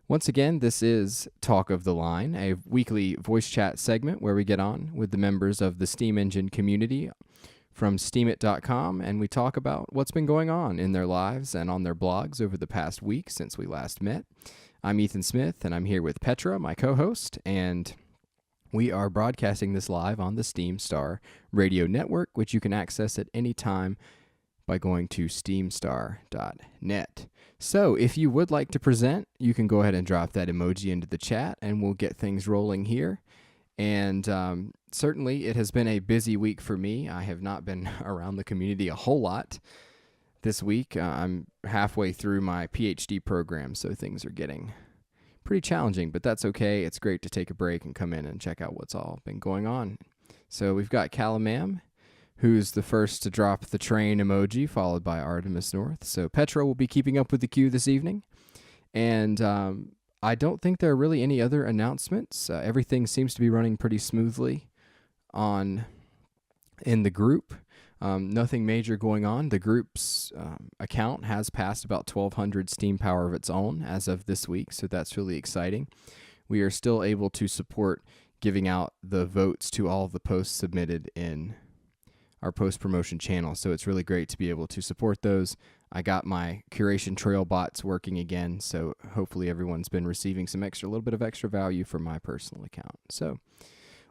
Once again, this is Talk of the Line, a weekly voice chat segment where we get on with the members of the Steam Engine community from steamit.com, and we talk about what's been going on in their lives and on their blogs over the past week since we last met. I'm Ethan Smith, and I'm here with Petra, my co-host, and we are broadcasting this live on the SteamStar radio network, which you can access at any time by going to steamstar.net. So if you would like to present, you can go ahead and drop that emoji into the chat, and we'll get things rolling here. And certainly it has been a busy week for me. I have not been around the community a whole lot this week. I'm halfway through my PhD program, so things are getting pretty challenging, but that's okay. It's great to take a break and come in and check out what's all been going on. So we've got Calamam, who's the first to drop the train emoji, followed by Artemis North. So Petra will be keeping up with the queue this evening. And I don't think there are really any other announcements. Everything seems to be running pretty smoothly in the group. Nothing major going on. The group's account has passed about 1,200 Steam power of its own as of this week, so that's really exciting. We are still able to support giving out the votes to all of the posts submitted in our post-promotion channel, so it's really great to be able to support those. I got my curation trail bots working again, so hopefully everyone's been receiving a little bit of extra value from my personal account. So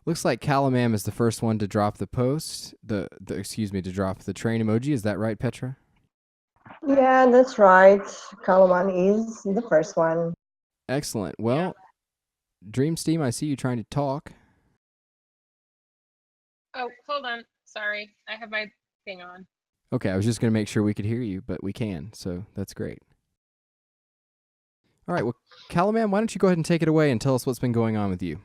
looks like Calamam is the first one to drop the post, to drop the train emoji. Is that right, Petra? Yeah, that's right. Kalaman is the first one. Excellent. Well, Dream Steam, I see you trying to talk. Oh, hold on. Sorry, I have my thing on. Okay, I was just going to make sure we could hear you, but we can, so that's great. All right, well, Calamam, why don't you go ahead and take it away and tell us what's been going on with you?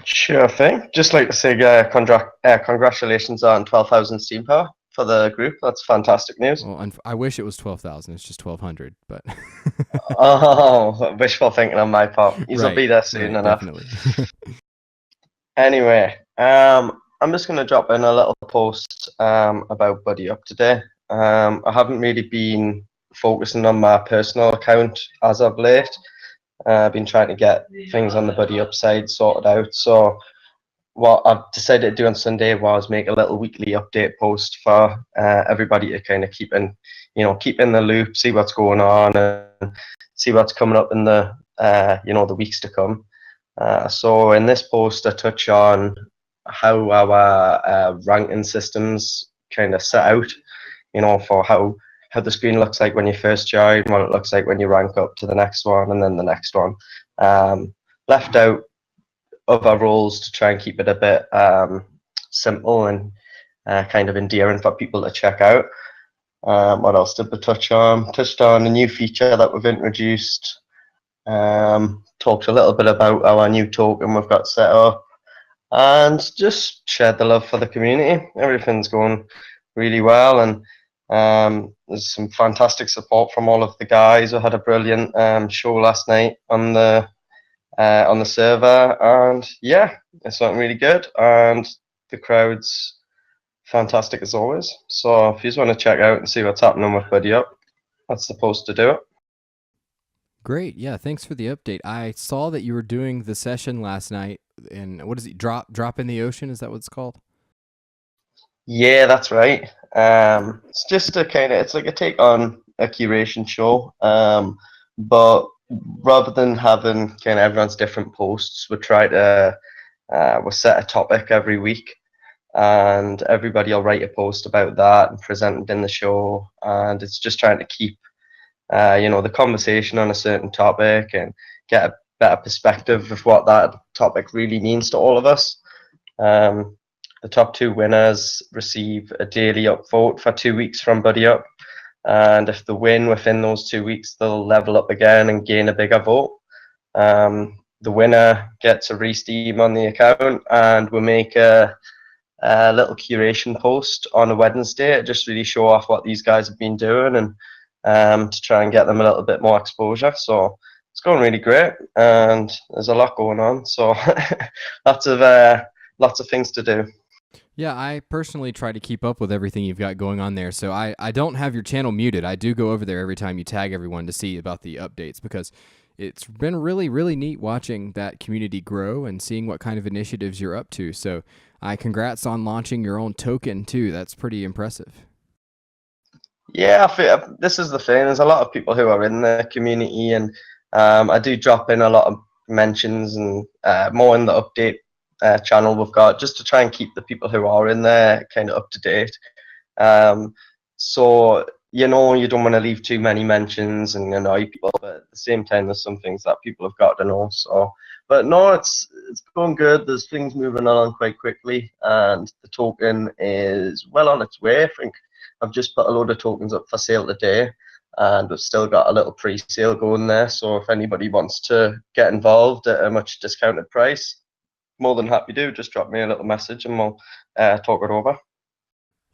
Sure thing. Just like to say congratulations on 12,000 Steam power for the group. That's fantastic news. Well, I wish it was 12,000. It's just 1,200, but... Oh, wishful thinking on my part. You'll be there soon enough. Definitely. Anyway, I'm just going to drop in a little post about Buddy Up today. I haven't really been focusing on my personal account as of late. I've been trying to get things on the Buddy Up side sorted out. So what I've decided to do on Sunday was make a little weekly update post for everybody to kind of keep in the loop, see what's going on, and see what's coming up in the the weeks to come. So in this post, I touch on how our ranking systems kind of set out, for how the screen looks like when you first join, what it looks like when you rank up to the next one, and then the next one. Left out other roles to try and keep it a bit simple and kind of endearing for people to check out. What else did we touch on? Touched on a new feature that we've introduced. Talked a little bit about our new token we've got set up, and just shared the love for the community. Everything's going really well, and there's some fantastic support from all of the guys. We had a brilliant show last night on the server, and yeah, it's went really good, and the crowd's fantastic as always. So if you just want to check out and see what's happening with Buddy Up, that's supposed to do it. Great. Yeah, thanks for the update. I saw that you were doing the session last night, and what is it? Drop in the Ocean? Is that what it's called? Yeah, that's right. It's just it's like a take on a curation show, but rather than having kind of everyone's different posts, we try to we'll set a topic every week, and everybody will write a post about that and present it in the show, and it's just trying to keep the conversation on a certain topic and get a better perspective of what that topic really means to all of us. The top 2 winners receive a daily upvote for 2 weeks from Buddy Up, and if they win within those 2 weeks, they'll level up again and gain a bigger vote. The winner gets a re-steam on the account, and we make a little curation post on a Wednesday to just really show off what these guys have been doing, and to try and get them a little bit more exposure. So it's going really great, and there's a lot going on. So lots of things to do. Yeah, I personally try to keep up with everything you've got going on there, so I don't have your channel muted. I do go over there every time you tag everyone to see about the updates, because it's been really, really neat watching that community grow and seeing what kind of initiatives you're up to. So I congrats on launching your own token too. That's pretty impressive. Yeah, I feel, this is the thing. There's a lot of people who are in the community, and I do drop in a lot of mentions and more in the update channel we've got, just to try and keep the people who are in there kind of up to date. So you don't want to leave too many mentions and annoy people, but at the same time, there's some things that people have got to know. So, but no, it's going good. There's things moving along quite quickly, and the token is well on its way. I think I've just put a load of tokens up for sale today, and we've still got a little pre-sale going there. So if anybody wants to get involved at a much discounted price, more than happy to. Just drop me a little message and we'll talk it over.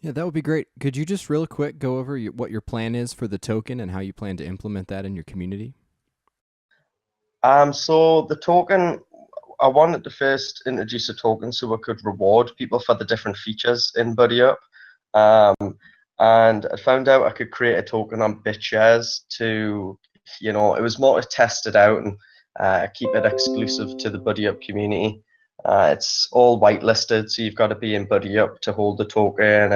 Yeah, that would be great. Could you just real quick go over what your plan is for the token and how you plan to implement that in your community? So the token, I wanted to first introduce a token so we could reward people for the different features in BuddyUp. And I found out I could create a token on BitShares to, it was more to test it out and keep it exclusive to the BuddyUp community. It's all whitelisted, so you've got to be in BuddyUp to hold the token,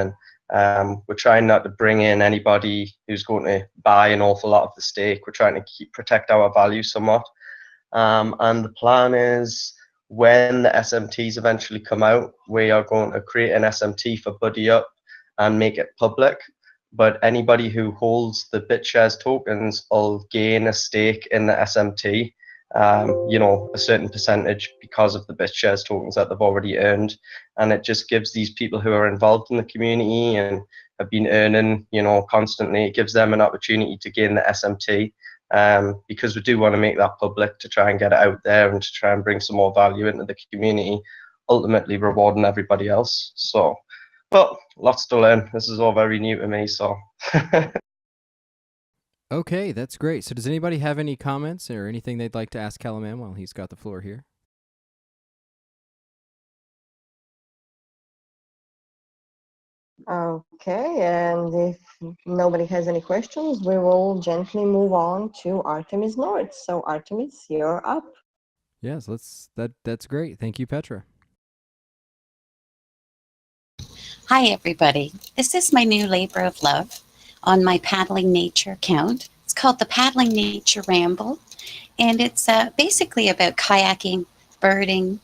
and we're trying not to bring in anybody who's going to buy an awful lot of the stake. We're trying to protect our value somewhat. And the plan is when the SMTs eventually come out, we are going to create an SMT for BuddyUp and make it public. But anybody who holds the BitShares tokens will gain a stake in the SMT. A certain percentage because of the BitShares tokens that they've already earned. And it just gives these people who are involved in the community and have been earning, constantly, it gives them an opportunity to gain the SMT, because we do want to make that public to try and get it out there and to try and bring some more value into the community, ultimately rewarding everybody else. So, but lots to learn. This is all very new to me, so. Okay, that's great. So does anybody have any comments or anything they'd like to ask Calaman while he's got the floor here? Okay, and if nobody has any questions, we will gently move on to Artemis North. So Artemis, you're up. Yes, that's great. Thank you, Petra. Hi, everybody. This is my new labor of love on my Paddling Nature account. It's called the Paddling Nature Ramble, and it's basically about kayaking, birding,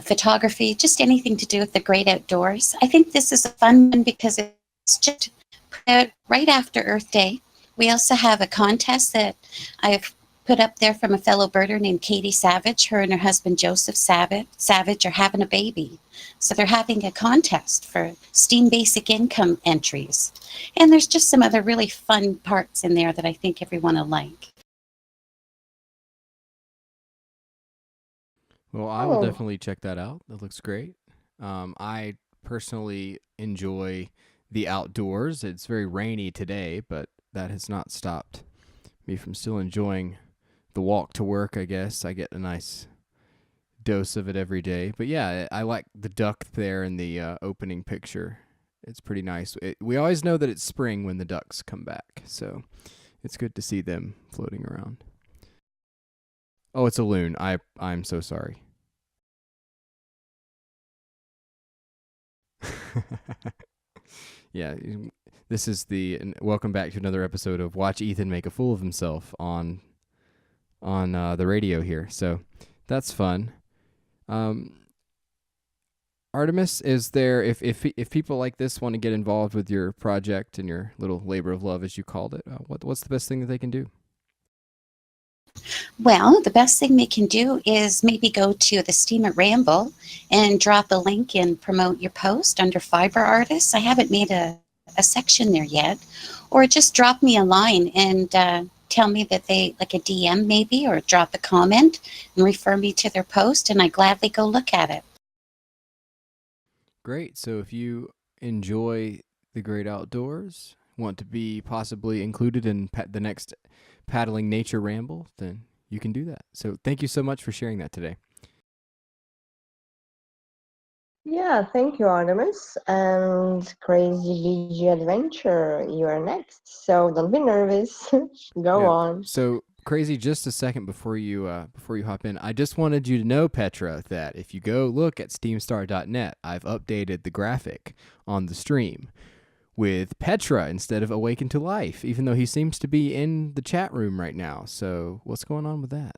photography, just anything to do with the great outdoors. I think this is a fun one because it's just put out right after Earth Day. We also have a contest that I've put up there from a fellow birder named Katie Savage. Her and her husband Joseph Savage are having a baby. So they're having a contest for STEAM basic income entries. And there's just some other really fun parts in there that I think everyone will like. Well, I will definitely check that out. That looks great. I personally enjoy the outdoors. It's very rainy today, but that has not stopped me from still enjoying the walk to work, I guess. I get a nice dose of it every day. But yeah, I like the duck there in the opening picture. It's pretty nice. We always know that it's spring when the ducks come back, so it's good to see them floating around. Oh, it's a loon. I'm so sorry. Yeah, this is welcome back to another episode of Watch Ethan Make a Fool of Himself on the radio here. So that's fun. Artemis, is there, if people like this want to get involved with your project and your little labor of love, as you called it, what's the best thing that they can do? Well, the best thing they can do is maybe go to the Steam Ramble and drop a link and promote your post under Fiber Artists. I haven't made a section there yet. Or just drop me a line and tell me that they, like a DM maybe, or drop a comment and refer me to their post, and I gladly go look at it. Great. So if you enjoy the great outdoors, want to be possibly included in the next Paddling Nature Ramble, then you can do that. So thank you so much for sharing that today. Yeah, thank you, Artemis. And Crazy VG Adventure, you are next. So don't be nervous. Go on. So Crazy, just a second before you hop in, I just wanted you to know, Petra, that if you go look at steamstar.net, I've updated the graphic on the stream with Petra instead of Awaken to Life, even though he seems to be in the chat room right now. So what's going on with that?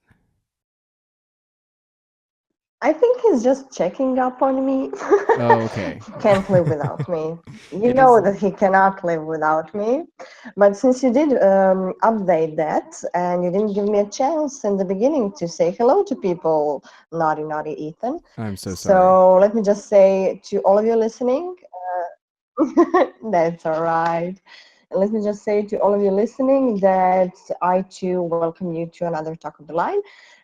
I think he's just checking up on me. Oh, okay. He can't live without me. You It know is- that he cannot live without me. But since you did update that and you didn't give me a chance in the beginning to say hello to people, naughty, naughty Ethan. I'm so sorry. So let me just say to all of you listening, that's all right. Let me just say to all of you listening that I too welcome you to another Talk of the Line.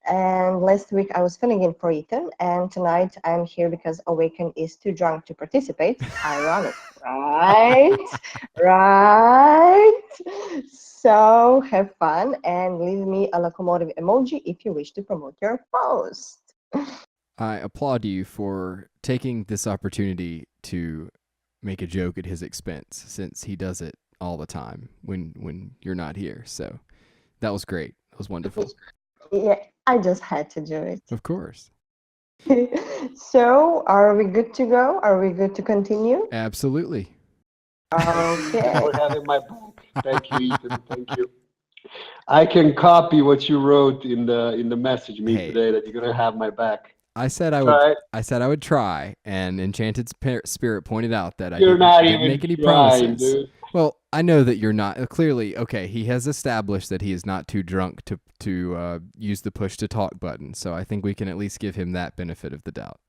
And last week I was filling in for Ethan, and tonight I'm here because Awaken is too drunk to participate. Ironic, right? Right. So have fun and leave me a locomotive emoji if you wish to promote your post. I applaud you for taking this opportunity to make a joke at his expense, since he does it all the time when you're not here. So that was great. That was wonderful. Yeah, I just had to do it. Of course. So, are we good to go? Are we good to continue? Absolutely. Okay. For having my book. Thank you, Ethan. Thank you. I can copy what you wrote in the message me Hey. today that you're gonna have my back. I said I Try would. it. I said I would try, and Enchanted Spirit pointed out that I You're not didn't even make any trying, promises. dude. Well, I know that you're not. Clearly, okay, he has established that he is not too drunk to use the push to talk button. So I think we can at least give him that benefit of the doubt.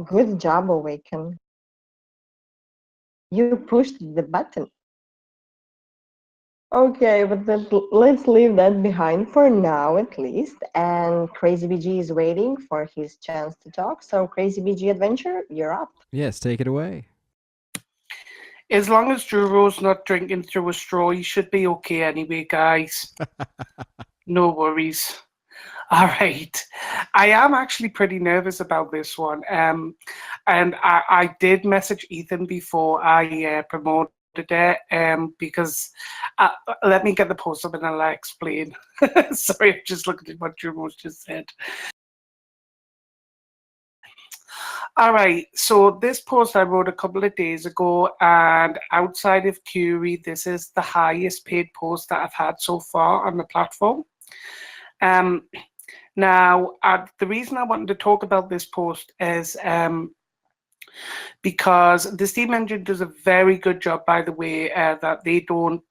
Good job, Awaken. You pushed the button. Okay, but let's leave that behind for now at least. And Crazy BG is waiting for his chance to talk. So, Crazy BG Adventure, you're up. Yes, take it away. As long as Juro's not drinking through a straw, he should be okay anyway, guys. No worries. All right. I am actually pretty nervous about this one. And I did message Ethan before I promoted it because let me get the post up and I'll explain. Sorry, I'm just looking at what Juro's just said. All right, so this post I wrote a couple of days ago, and outside of Curie, this is the highest paid post that I've had so far on the platform. Now, the reason I wanted to talk about this post is because the Steam Engine does a very good job, by the way, that they don't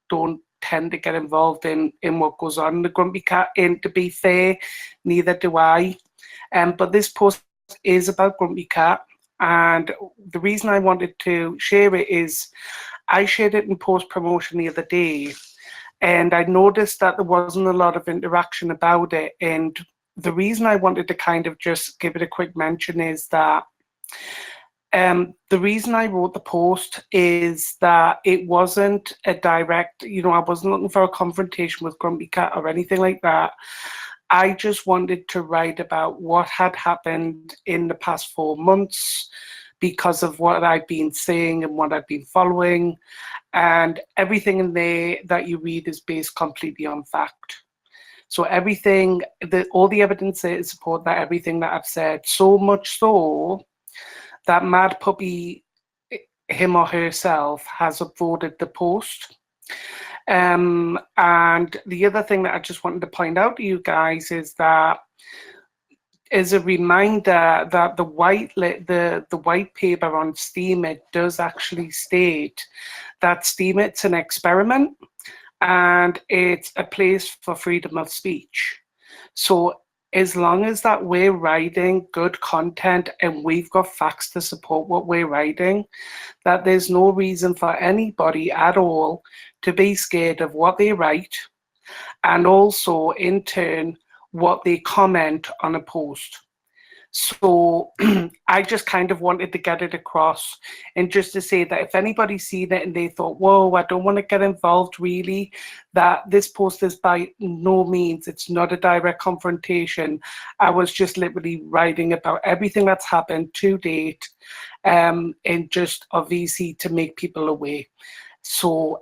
tend to get involved in what goes on in the Grumpy Cat. And to be fair, neither do I. But this post is about Grumpy Cat, and the reason I wanted to share it is I shared it in post promotion the other day, and I noticed that there wasn't a lot of interaction about it. And the reason I wanted to kind of just give it a quick mention is that the reason I wrote the post is that it wasn't a direct, I wasn't looking for a confrontation with Grumpy Cat or anything like that. I just wanted to write about what had happened in the past 4 months because of what I've been saying and what I've been following. And everything in there that you read is based completely on fact. So everything, all the evidence is support that everything that I've said, so much so that Mad Puppy, him or herself, has upvoted the post. And the other thing that I just wanted to point out to you guys is that, as a reminder, that the white paper on Steemit does actually state that Steemit's an experiment and it's a place for freedom of speech. So as long as that we're writing good content and we've got facts to support what we're writing, that there's no reason for anybody at all to be scared of what they write, and also in turn what they comment on a post. So I just kind of wanted to get it across, and just to say that if anybody's seen it and they thought, whoa, I don't want to get involved really, that this post is by no means, it's not a direct confrontation. I was just literally writing about everything that's happened to date, and just obviously to make people aware. So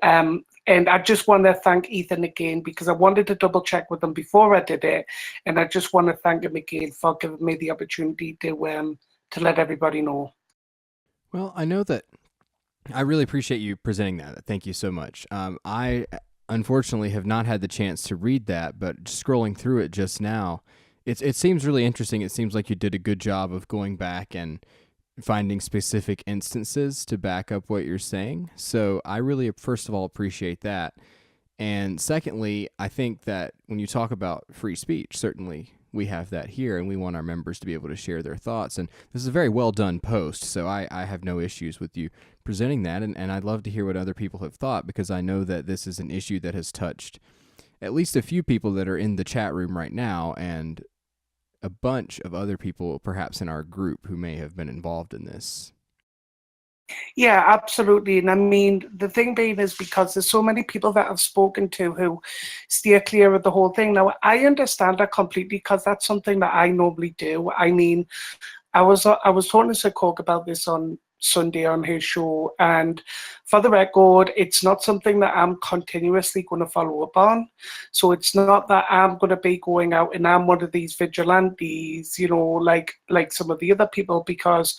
And I just want to thank Ethan again, because I wanted to double check with him before I did it. And I just want to thank him again for giving me the opportunity to let everybody know. Well, I know that I really appreciate you presenting that. Thank you so much. I unfortunately have not had the chance to read that, but scrolling through it just now, it seems really interesting. It seems like you did a good job of going back and finding specific instances to back up what you're saying. So I really, first of all, appreciate that. And secondly, I think that when you talk about free speech, certainly we have that here, and we want our members to be able to share their thoughts. And this is a very well done post, so I have no issues with you presenting that. And I'd love to hear what other people have thought, because I know that this is an issue that has touched at least a few people that are in the chat room right now, and a bunch of other people perhaps in our group who may have been involved in this. Yeah, absolutely. And I mean, the thing being is, because there's so many people that I've spoken to who steer clear of the whole thing. Now, I understand that completely, because that's something that I normally do. I mean, I was talking to Sir Cork about this on Sunday on his show, and for the record, it's not something that I'm continuously going to follow up on. So it's not that I'm going to be going out and I'm one of these vigilantes, you know, like some of the other people, because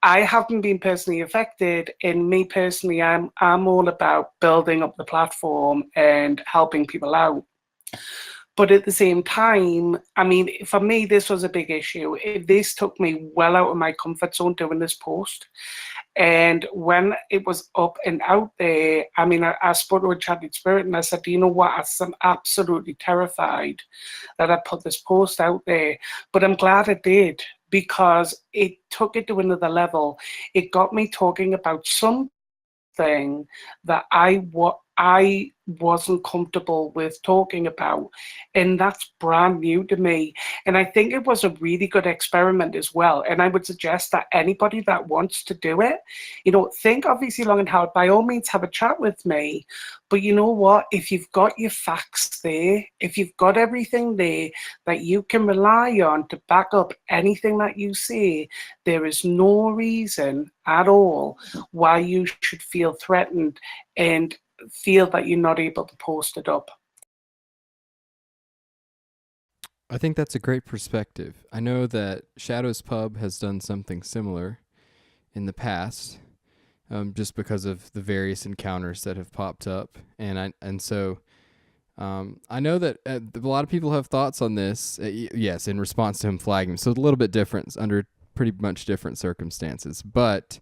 I haven't been personally affected, and me personally, I'm all about building up the platform and helping people out. But at the same time, I mean, for me, this was a big issue. This took me well out of my comfort zone doing this post. And when it was up and out there, I mean, I spoke to a chatted spirit and I said, you know what, I'm absolutely terrified that I put this post out there. But I'm glad I did, because it took it to another level. It got me talking about something that I wasn't comfortable with talking about, and that's brand new to me. And I think it was a really good experiment as well, and I would suggest that anybody that wants to do it, you know, think obviously long and hard, by all means have a chat with me. But you know what, if you've got your facts there, if you've got everything there that you can rely on to back up anything that you say, there is no reason at all why you should feel threatened and feel that you're not able to post it up. I think that's a great perspective. I know that Shadows Pub has done something similar in the past, just because of the various encounters that have popped up, and so I know that a lot of people have thoughts on this. Yes, in response to him flagging him, so a little bit different under pretty much different circumstances, but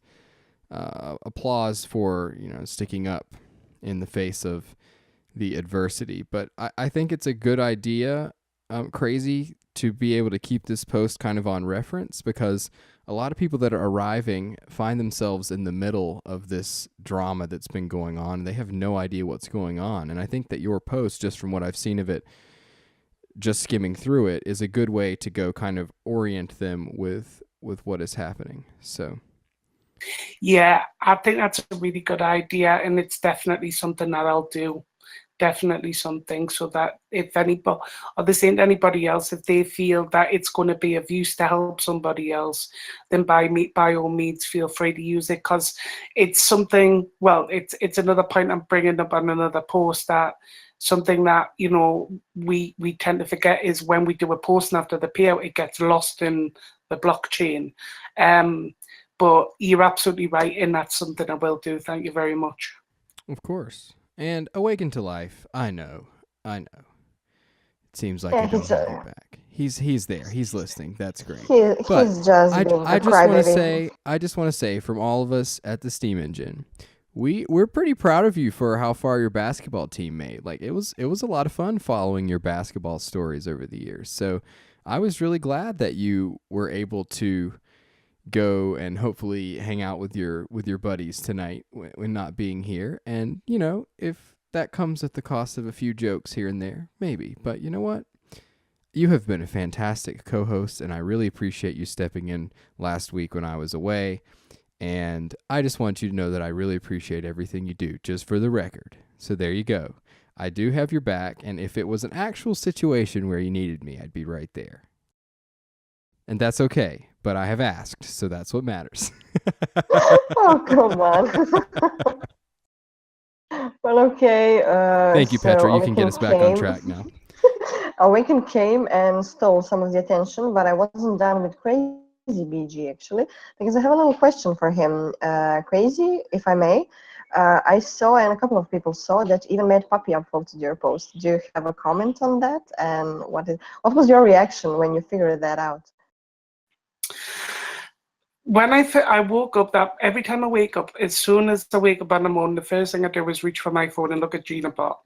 applause for, you know, sticking up in the face of the adversity. But I think it's a good idea, crazy, to be able to keep this post kind of on reference, because a lot of people that are arriving find themselves in the middle of this drama that's been going on, and they have no idea what's going on. And I think that your post, just from what I've seen of it, just skimming through it, is a good way to go kind of orient them with what is happening. So yeah, I think that's a really good idea, and it's definitely something that I'll do. Definitely something, so that if anybody, or the same to anybody else, if they feel that it's going to be of use to help somebody else, then by all means feel free to use it, because it's something, well, it's another point I'm bringing up on another post, that something that, you know, we tend to forget is when we do a post and after the payout, it gets lost in the blockchain. But you're absolutely right, and that's something I will do. Thank you very much. of course. And Awaken to Life, I know. It seems like Yeah, you don't he's, have your back. He's there. He's listening. That's great. But he's just being a I just want to say, from all of us at the Steam Engine, we're pretty proud of you for how far your basketball team made. Like, it was a lot of fun following your basketball stories over the years. So I was really glad that you were able to go and hopefully hang out with your buddies tonight when not being here. And, you know, if that comes at the cost of a few jokes here and there, maybe. But you know what? You have been a fantastic co-host, and I really appreciate you stepping in last week when I was away. And I just want you to know that I really appreciate everything you do, just for the record. So there you go. I do have your back, and if it was an actual situation where you needed me, I'd be right there. And that's okay, but I have asked, so that's what matters. Oh, come on. Well, okay. Thank you, So Petra. You can Awaken get us back on came. track now. Awaken came and stole some of the attention, but I wasn't done with Crazy BG actually, because I have a little question for him. Crazy, if I may. I saw, and a couple of people saw, that even Mad Puppy upvoted your post. Do you have a comment on that? And what was your reaction when you figured that out? When I woke up, that every time I wake up, as soon as I wake up in the morning, the first thing I do is reach for my phone and look at GinaBot,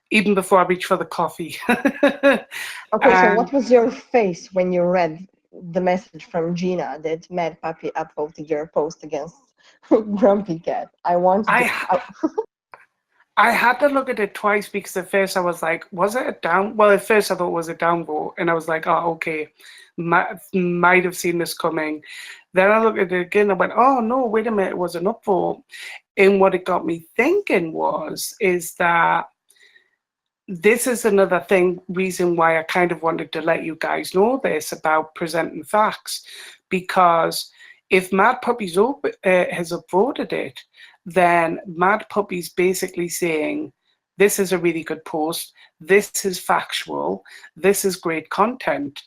even before I reach for the coffee. Okay, so what was your face when you read the message from Gina that Mad Puppy upvoted your post against Grumpy Cat? I had to look at it twice because at first I was like, was it a down? Well, at first I thought it was a downvote, and I was like, oh, okay, might have seen this coming. Then I looked at it again and I went, oh no, wait a minute, it was an upvote. And what it got me thinking is that this is another reason why I kind of wanted to let you guys know this about presenting facts, because if Mad Puppy's has upvoted it, then Mad Puppy's basically saying, this is a really good post, this is factual, this is great content.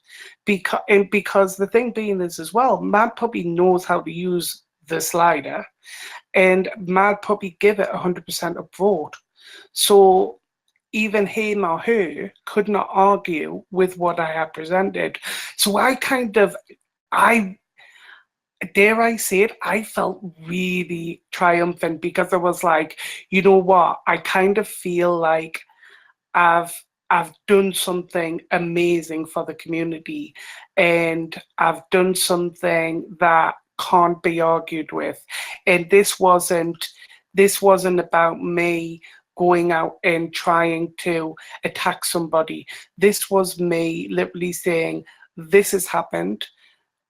Because the thing being is as well, Mad Puppy knows how to use the slider, and Mad Puppy give it 100% upvote. So even him or her could not argue with what I had presented. So dare I say it, I felt really triumphant, because I was like, you know what, I kind of feel like I've done something amazing for the community, and I've done something that can't be argued with. And this wasn't about me going out and trying to attack somebody. This was me literally saying, this has happened,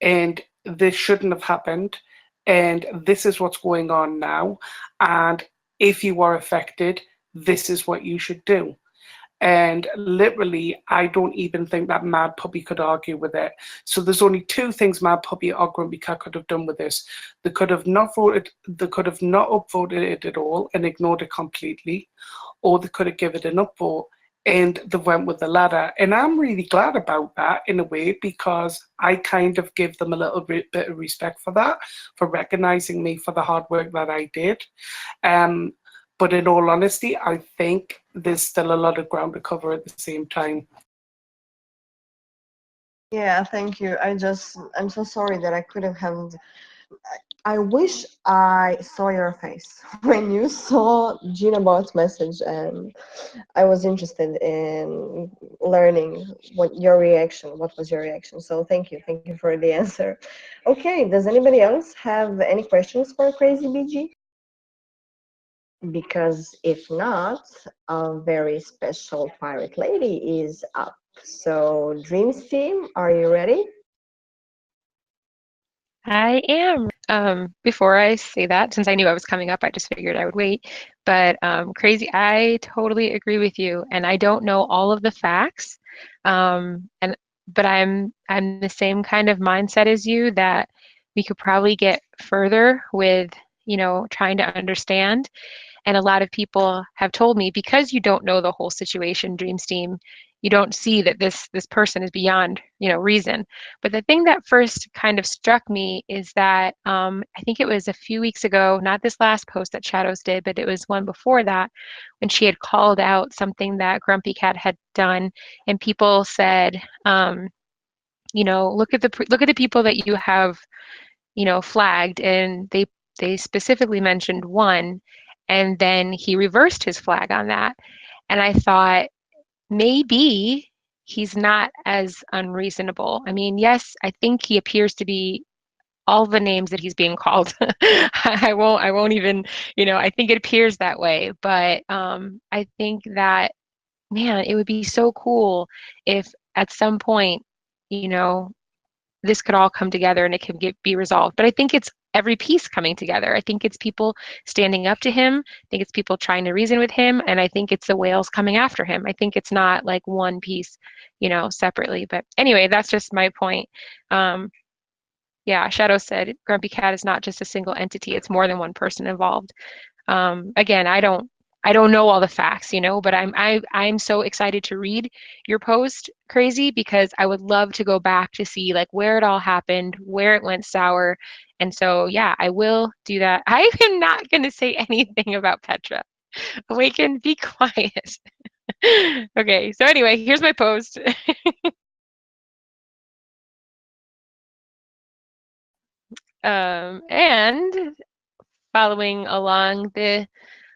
and this shouldn't have happened, and this is what's going on now, and if you are affected, this is what you should do. And literally, I don't even think that Mad Puppy could argue with it. So there's only two things Mad Puppy or Grumpy Cat could have done with this. They could have not upvoted it at all and ignored it completely, or they could have given it an upvote and they went with the latter. And I'm really glad about that in a way, because I kind of give them a little bit of respect for that, for recognizing me for the hard work that I did. But in all honesty, I think there's still a lot of ground to cover at the same time. Yeah, thank you. I'm so sorry that I couldn't have. I wish I saw your face when you saw GinaBot's message, and I was interested in learning what was your reaction. So thank you for the answer. Okay, does anybody else have any questions for Crazy BG? Because if not, a very special pirate lady is up. So Dreams team, are you ready? I am. Before I say that, since I knew I was coming up, I just figured I would wait. But Crazy, I totally agree with you, and I don't know all of the facts. But I'm the same kind of mindset as you, that we could probably get further with, trying to understand. And a lot of people have told me, because you don't know the whole situation, Dreams team, you don't see that this person is beyond, reason. But the thing that first kind of struck me is that I think it was a few weeks ago, not this last post that Shadows did, but it was one before that, when she had called out something that Grumpy Cat had done, and people said, look at the people that you have, flagged, and they specifically mentioned one, and then he reversed his flag on that. And I thought, maybe he's not as unreasonable. I mean, yes, I think he appears to be all the names that he's being called. I won't even, I think it appears that way. But I think that, man, it would be so cool if at some point, this could all come together and it can be resolved. But I think it's every piece coming together. I think it's people standing up to him. I think it's people trying to reason with him. And I think it's the whales coming after him. I think it's not like one piece, separately. But anyway, that's just my point. Yeah, Shadow said Grumpy Cat is not just a single entity. It's more than one person involved. Again, I don't I don't know all the facts, but I'm so excited to read your post, Crazy, because I would love to go back to see like where it all happened, where it went sour. And so, yeah, I will do that. I am not going to say anything about Petra. Awaken, be quiet. Okay, so anyway, here's my post. And following along the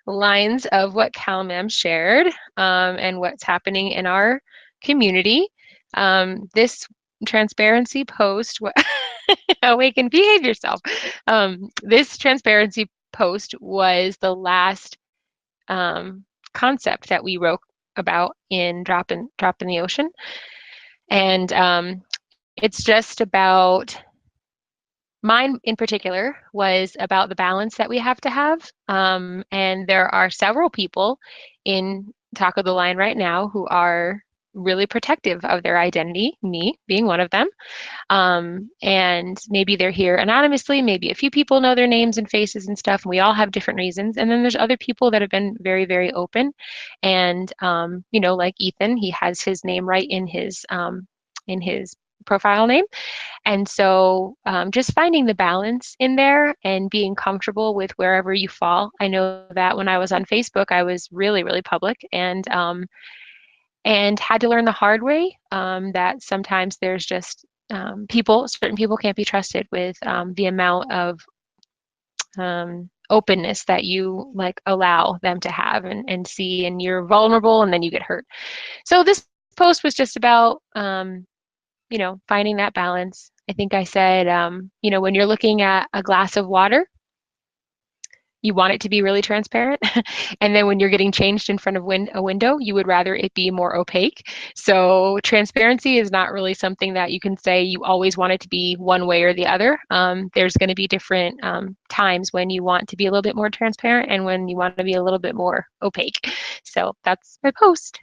lines of what CalMem shared and what's happening in our community, this transparency post, awaken, behave yourself. This transparency post was the last concept that we wrote about in Drop in the Ocean. And it's just about, mine in particular was about the balance that we have to have. And there are several people in Taco the Line right now who are really protective of their identity, me being one of them. And maybe they're here anonymously, maybe a few people know their names and faces and stuff, and we all have different reasons. And then there's other people that have been very, very open. And, like Ethan, he has his name right in his profile name. And so just finding the balance in there and being comfortable with wherever you fall. I know that when I was on Facebook, I was really, really public and had to learn the hard way that sometimes there's just certain people can't be trusted with the amount of openness that you like allow them to have and see, and you're vulnerable and then you get hurt. So this post was just about finding that balance. I think I said, when you're looking at a glass of water, you want it to be really transparent. And then when you're getting changed in front of a window, you would rather it be more opaque. So transparency is not really something that you can say you always want it to be one way or the other. There's going to be different times when you want to be a little bit more transparent and when you want to be a little bit more opaque. So that's my post.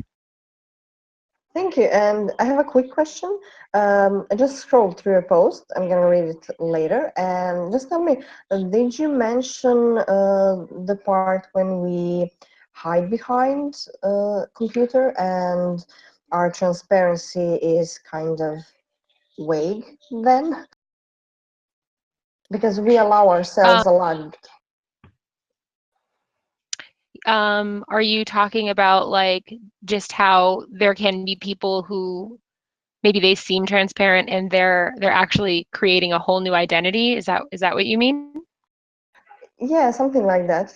Thank you. And I have a quick question. I just scrolled through your post. I'm going to read it later. And just tell me, did you mention the part when we hide behind a computer and our transparency is kind of vague then? Because we allow ourselves a lot. Are you talking about like just how there can be people who maybe they seem transparent and they're actually creating a whole new identity? Is that what you mean? Yeah, something like that.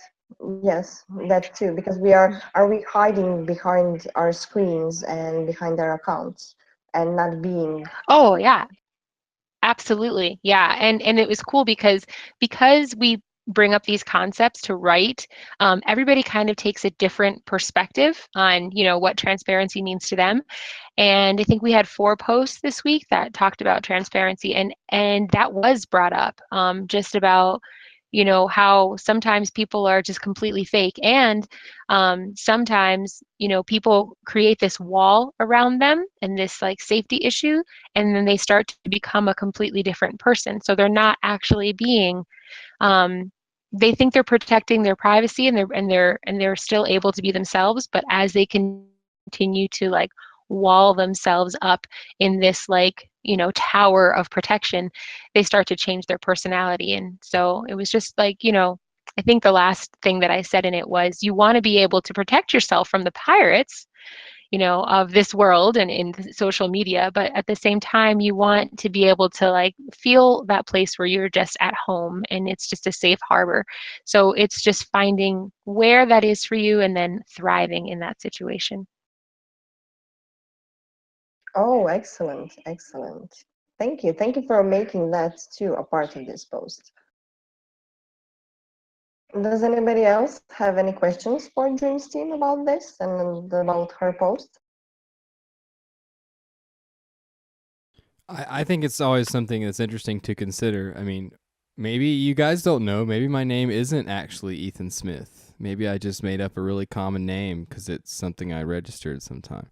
Yes, that too. Because are we hiding behind our screens and behind our accounts and not being? Oh yeah, absolutely. Yeah, and it was cool because we bring up these concepts to write, everybody kind of takes a different perspective on what transparency means to them. And I think we had 4 posts this week that talked about transparency, and that was brought up, just about how sometimes people are just completely fake, and sometimes people create this wall around them and this like safety issue, and then they start to become a completely different person. So they're not actually being they think they're protecting their privacy and they're still able to be themselves, but as they continue to like wall themselves up in this like tower of protection, they start to change their personality. And so it was just like I think the last thing that I said in it was you want to be able to protect yourself from the pirates of this world and in social media, but at the same time you want to be able to like feel that place where you're just at home and it's just a safe harbor. So it's just finding where that is for you and then thriving in that situation. Oh, excellent, excellent. Thank you for making that too a part of this post. Does anybody else have any questions for Dreams team about this and about her post? I think it's always something that's interesting to consider. I mean, maybe you guys don't know. Maybe my name isn't actually Ethan Smith. Maybe I just made up a really common name because it's something I registered sometime.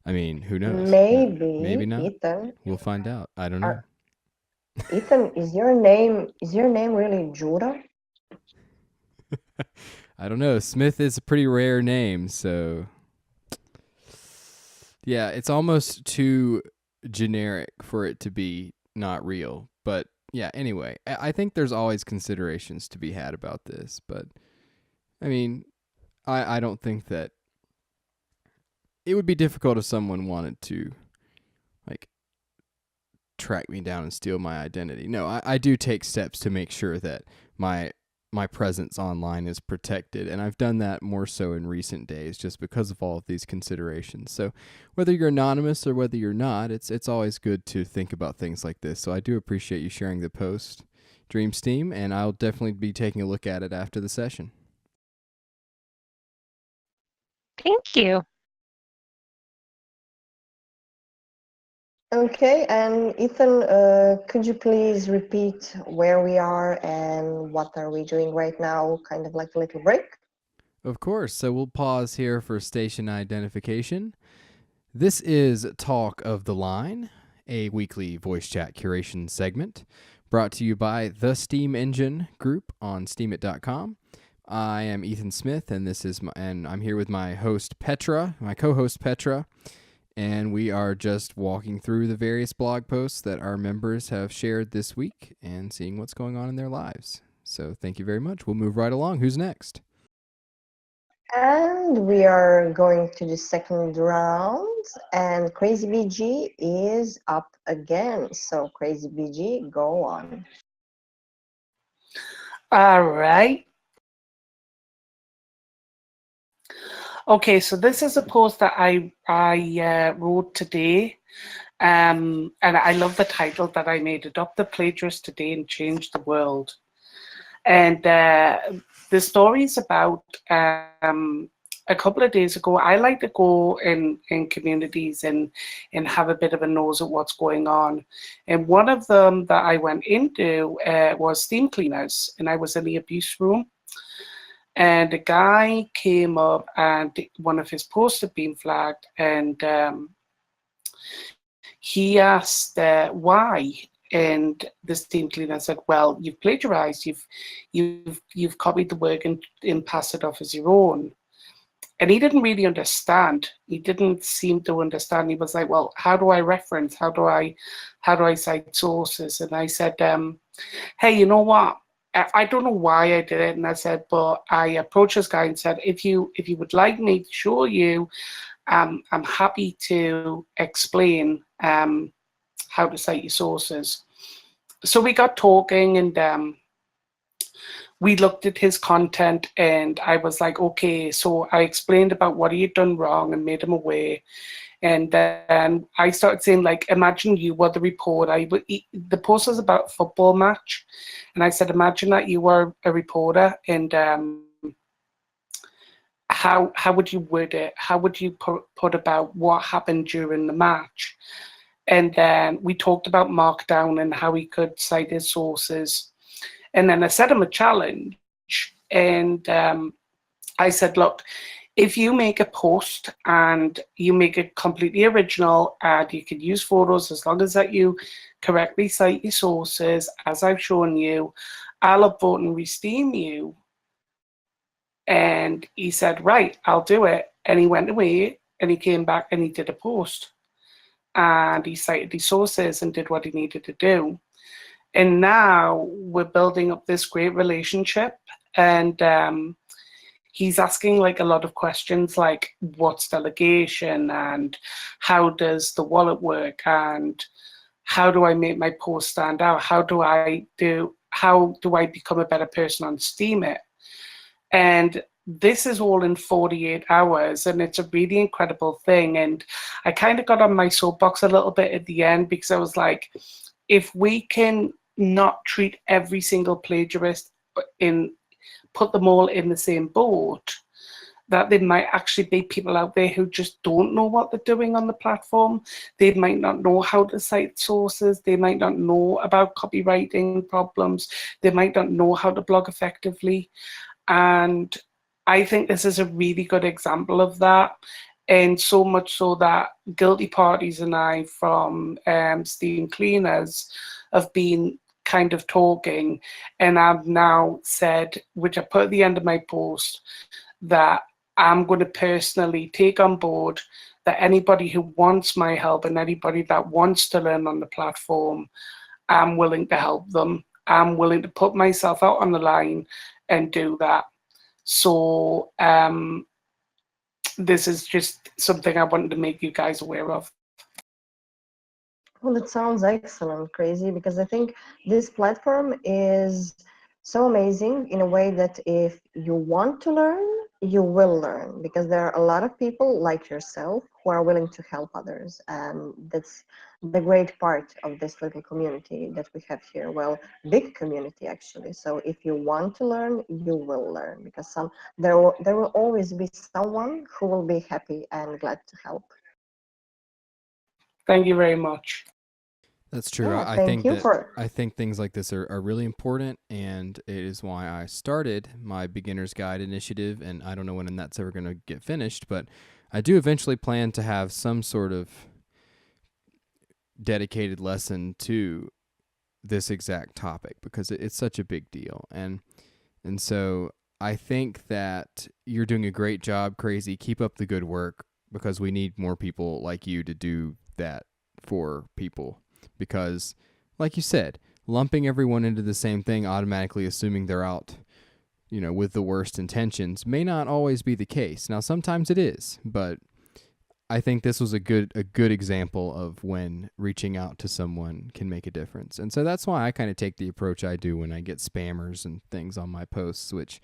I mean, who knows? Maybe not. Ethan. We'll find out. I don't know. Ethan, is your name really Jura? I don't know. Smith is a pretty rare name, so yeah, it's almost too generic for it to be not real. But yeah, anyway, I think there's always considerations to be had about this. But I mean, I don't think that it would be difficult if someone wanted to, like, track me down and steal my identity. No, I do take steps to make sure that my presence online is protected, and I've done that more so in recent days just because of all of these considerations. So whether you're anonymous or whether you're not, it's always good to think about things like this. So I do appreciate you sharing the post, Dreamsteam, and I'll definitely be taking a look at it after the session. Thank you. Okay, and Ethan, could you please repeat where we are and what are we doing right now, kind of like a little break? Of course. So we'll pause here for station identification. This is Talk of the Line, a weekly voice chat curation segment brought to you by the Steam Engine Group on Steemit.com. I am Ethan Smith, and I'm here with my host Petra, my co-host Petra, and we are just walking through the various blog posts that our members have shared this week and seeing what's going on in their lives. So thank you very much. We'll move right along. Who's next? And we are going to the second round, and Crazy BG is up again. So Crazy BG, go on. All right. Okay, so this is a post that I wrote today, and I love the title that I made, Adopt the Plagiarist Today and Change the World. And the story is about a couple of days ago. I like to go in communities and have a bit of a nose at what's going on. And one of them that I went into was steam cleaners, and I was in the abuse room. And a guy came up and one of his posts had been flagged, and he asked why. And the steam cleaner said, "Well, you've plagiarized. You've copied the work and passed it off as your own." And he didn't really understand. He didn't seem to understand. He was like, "Well, how do I reference? How do I cite sources?" And I said, "Hey, you know what? I don't know why I did it." And I said, but I approached this guy and said, if you would like me to show you, I'm happy to explain how to cite your sources. So we got talking, and we looked at his content, and I was like, okay. So I explained about what he had done wrong and made him aware. And then I started saying, like, imagine you were the reporter. The post was about a football match. And I said, imagine that you were a reporter, and how would you word it? How would you put about what happened during the match? And then we talked about Markdown and how he could cite his sources. And then I set him a challenge. And I said, look, if you make a post and you make it completely original and you can use photos as long as that you correctly cite your sources, as I've shown you, I'll upvote and re-steam you. And he said, right, I'll do it. And he went away and he came back and he did a post. And he cited the sources and did what he needed to do. And now we're building up this great relationship. And he's asking like a lot of questions like what's delegation and how does the wallet work and how do I make my post stand out? How do I become a better person on Steemit? And this is all in 48 hours, and it's a really incredible thing. And I kind of got on my soapbox a little bit at the end because I was like, if we can not treat every single plagiarist put them all in the same boat, that there might actually be people out there who just don't know what they're doing on the platform. They might not know how to cite sources. They might not know about copywriting problems. They might not know how to blog effectively. And I think this is a really good example of that. And so much so that Guilty Parties and I from Steam Cleaners have been kind of talking, and I've now said, which I put at the end of my post, that I'm going to personally take on board that anybody who wants my help and anybody that wants to learn on the platform, I'm willing to help them. I'm willing to put myself out on the line and do that. So this is just something I wanted to make you guys aware of. Well, it sounds excellent, Crazy, because I think this platform is so amazing in a way that if you want to learn, you will learn, because there are a lot of people like yourself who are willing to help others. And that's the great part of this little community that we have here. Well, big community, actually. So if you want to learn, you will learn, because there will always be someone who will be happy and glad to help. Thank you very much. That's true. Yeah, I thank think you that I think things like this are really important, and it is why I started my beginner's guide initiative. And I don't know when that's ever going to get finished, but I do eventually plan to have some sort of dedicated lesson to this exact topic, because it's such a big deal. And so I think that you're doing a great job, Crazy. Keep up the good work, because we need more people like you to do that for people. Because, like you said, lumping everyone into the same thing, automatically assuming they're out, with the worst intentions, may not always be the case. Now, sometimes it is, but I think this was a good example of when reaching out to someone can make a difference. And so that's why I kind of take the approach I do when I get spammers and things on my posts, which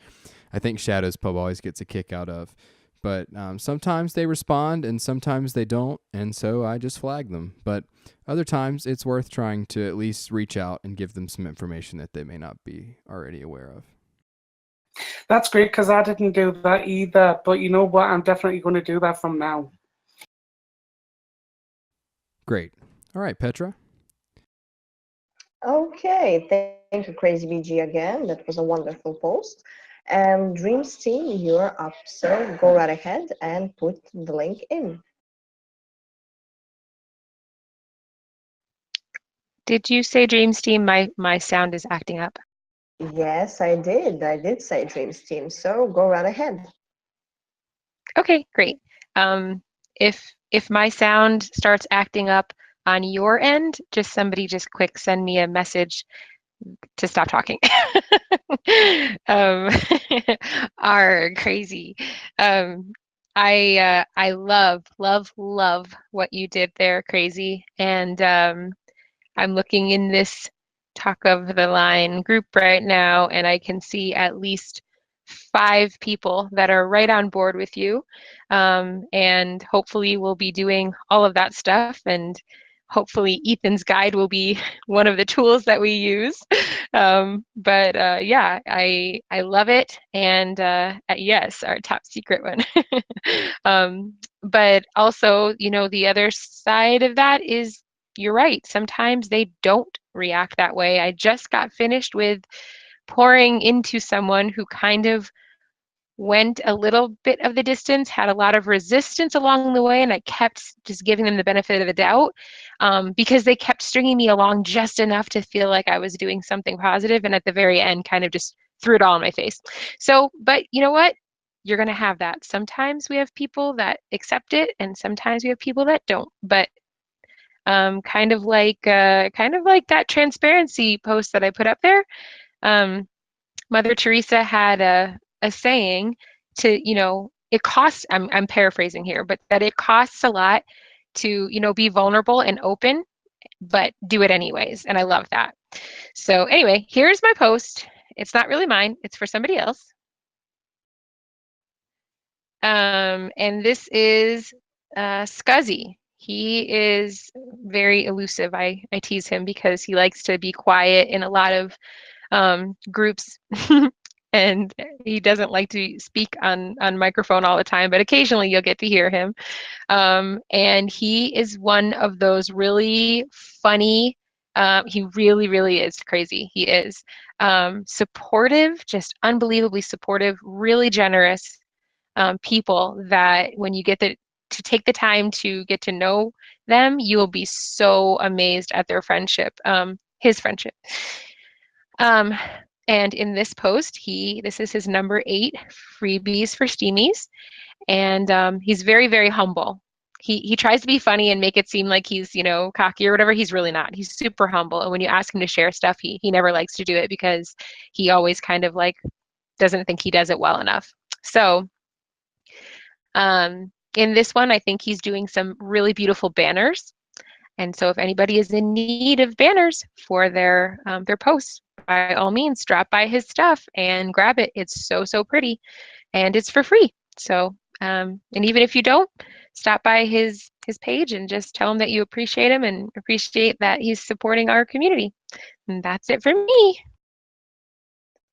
I think Shadows Pub always gets a kick out of. But sometimes they respond and sometimes they don't, and so I just flag them. But other times it's worth trying to at least reach out and give them some information that they may not be already aware of. That's great, because I didn't do that either. But you know what? I'm definitely going to do that from now. Great. All right, Petra. Okay, thank you, Crazy BG, again. That was a wonderful post. And Dreams Team, you're up. So go right ahead and put the link in. Did you say Dreams Team? My sound is acting up. Yes, I did. I did say Dreams Team. So go right ahead. Okay, great. If my sound starts acting up on your end, somebody just quick send me a message to stop talking. Are crazy. I love what you did there, Crazy. And I'm looking in this Talk of the Line group right now, and I can see at least 5 people that are right on board with you. And hopefully we'll be doing all of that stuff, and hopefully Ethan's guide will be one of the tools that we use. But yeah, I love it. And yes, our top secret one. But also, the other side of that is, you're right. Sometimes they don't react that way. I just got finished with pouring into someone who kind of went a little bit of the distance, had a lot of resistance along the way, and I kept just giving them the benefit of the doubt, because they kept stringing me along just enough to feel like I was doing something positive, and at the very end kind of just threw it all in my face. So, but you know what? You're going to have that. Sometimes we have people that accept it, and sometimes we have people that don't. But kind of like that transparency post that I put up there. Mother Teresa had a saying to, it costs, I'm paraphrasing here, but that it costs a lot to, be vulnerable and open, but do it anyways. And I love that. So anyway, here's my post. It's not really mine. It's for somebody else. And this is Scuzzy. He is very elusive. I tease him because he likes to be quiet in a lot of groups and he doesn't like to speak on microphone all the time, but occasionally you'll get to hear him. And he is one of those really funny, he really is crazy. He is supportive, just unbelievably supportive, really generous people that when you get to take the time to get to know them, you will be so amazed at their friendship, his friendship. And in this post, this is his number 8 freebies for Steamies, and he's very, very humble. He tries to be funny and make it seem like he's, cocky or whatever. He's really not. He's super humble. And when you ask him to share stuff, he never likes to do it because he always kind of like doesn't think he does it well enough. So in this one, I think he's doing some really beautiful banners. And so if anybody is in need of banners for their posts, by all means, drop by his stuff and grab it. It's so, so pretty, and it's for free. So, and even if you don't, stop by his page and just tell him that you appreciate him and appreciate that he's supporting our community. And that's it for me.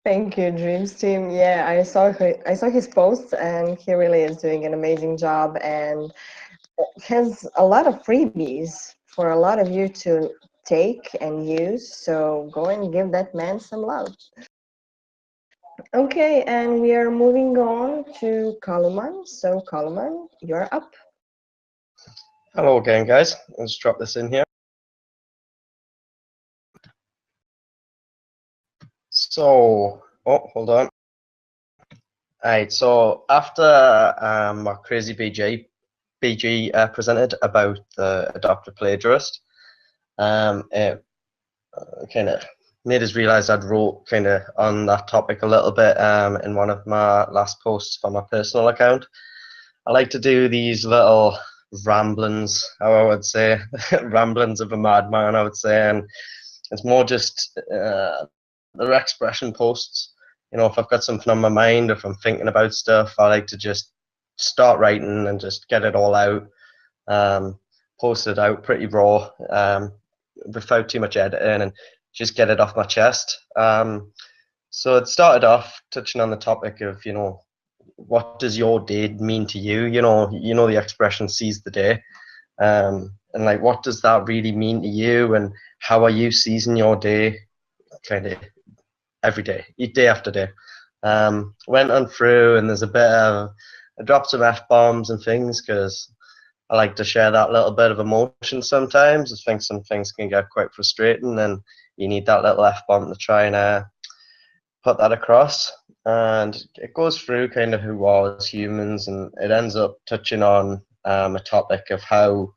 Thank you, Dreams Team. Yeah, I saw his posts, and he really is doing an amazing job, and has a lot of freebies for a lot of you to take and use. So go and give that man some love. Okay, and we are moving on to Koloman. So Koloman, you're up. Hello again, guys. Let's drop this in here. So, hold on. Alright, so after our crazy BG presented about the adopted plagiarist, it kind of made us realize I'd wrote kind of on that topic a little bit in one of my last posts for my personal account. I like to do these little ramblings, how I would say, ramblings of a madman, I would say, and it's more just the expression posts. If I've got something on my mind, if I'm thinking about stuff, I like to just start writing and just get it all out, post it out pretty raw, without too much editing, and just get it off my chest. So it started off touching on the topic of, what does your day mean to you? The expression "seize the day," and like, what does that really mean to you? And how are you seizing your day, kind of every day, day after day? Went on through, and there's a bit of, I dropped some F-bombs and things because I like to share that little bit of emotion sometimes. I think some things can get quite frustrating, and you need that little F-bomb to try and put that across. And it goes through kind of who we are as humans, and it ends up touching on a topic of how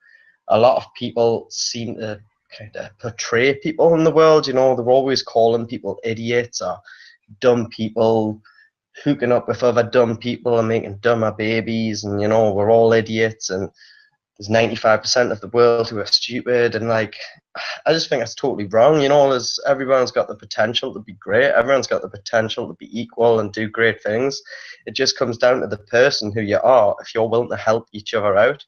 a lot of people seem to kind of portray people in the world. They're always calling people idiots or dumb people, hooking up with other dumb people and making dumber babies, and we're all idiots, and there's 95% of the world who are stupid, and like, I just think that's totally wrong. Everyone's got the potential to be great, everyone's got the potential to be equal and do great things. It just comes down to the person who you are, if you're willing to help each other out.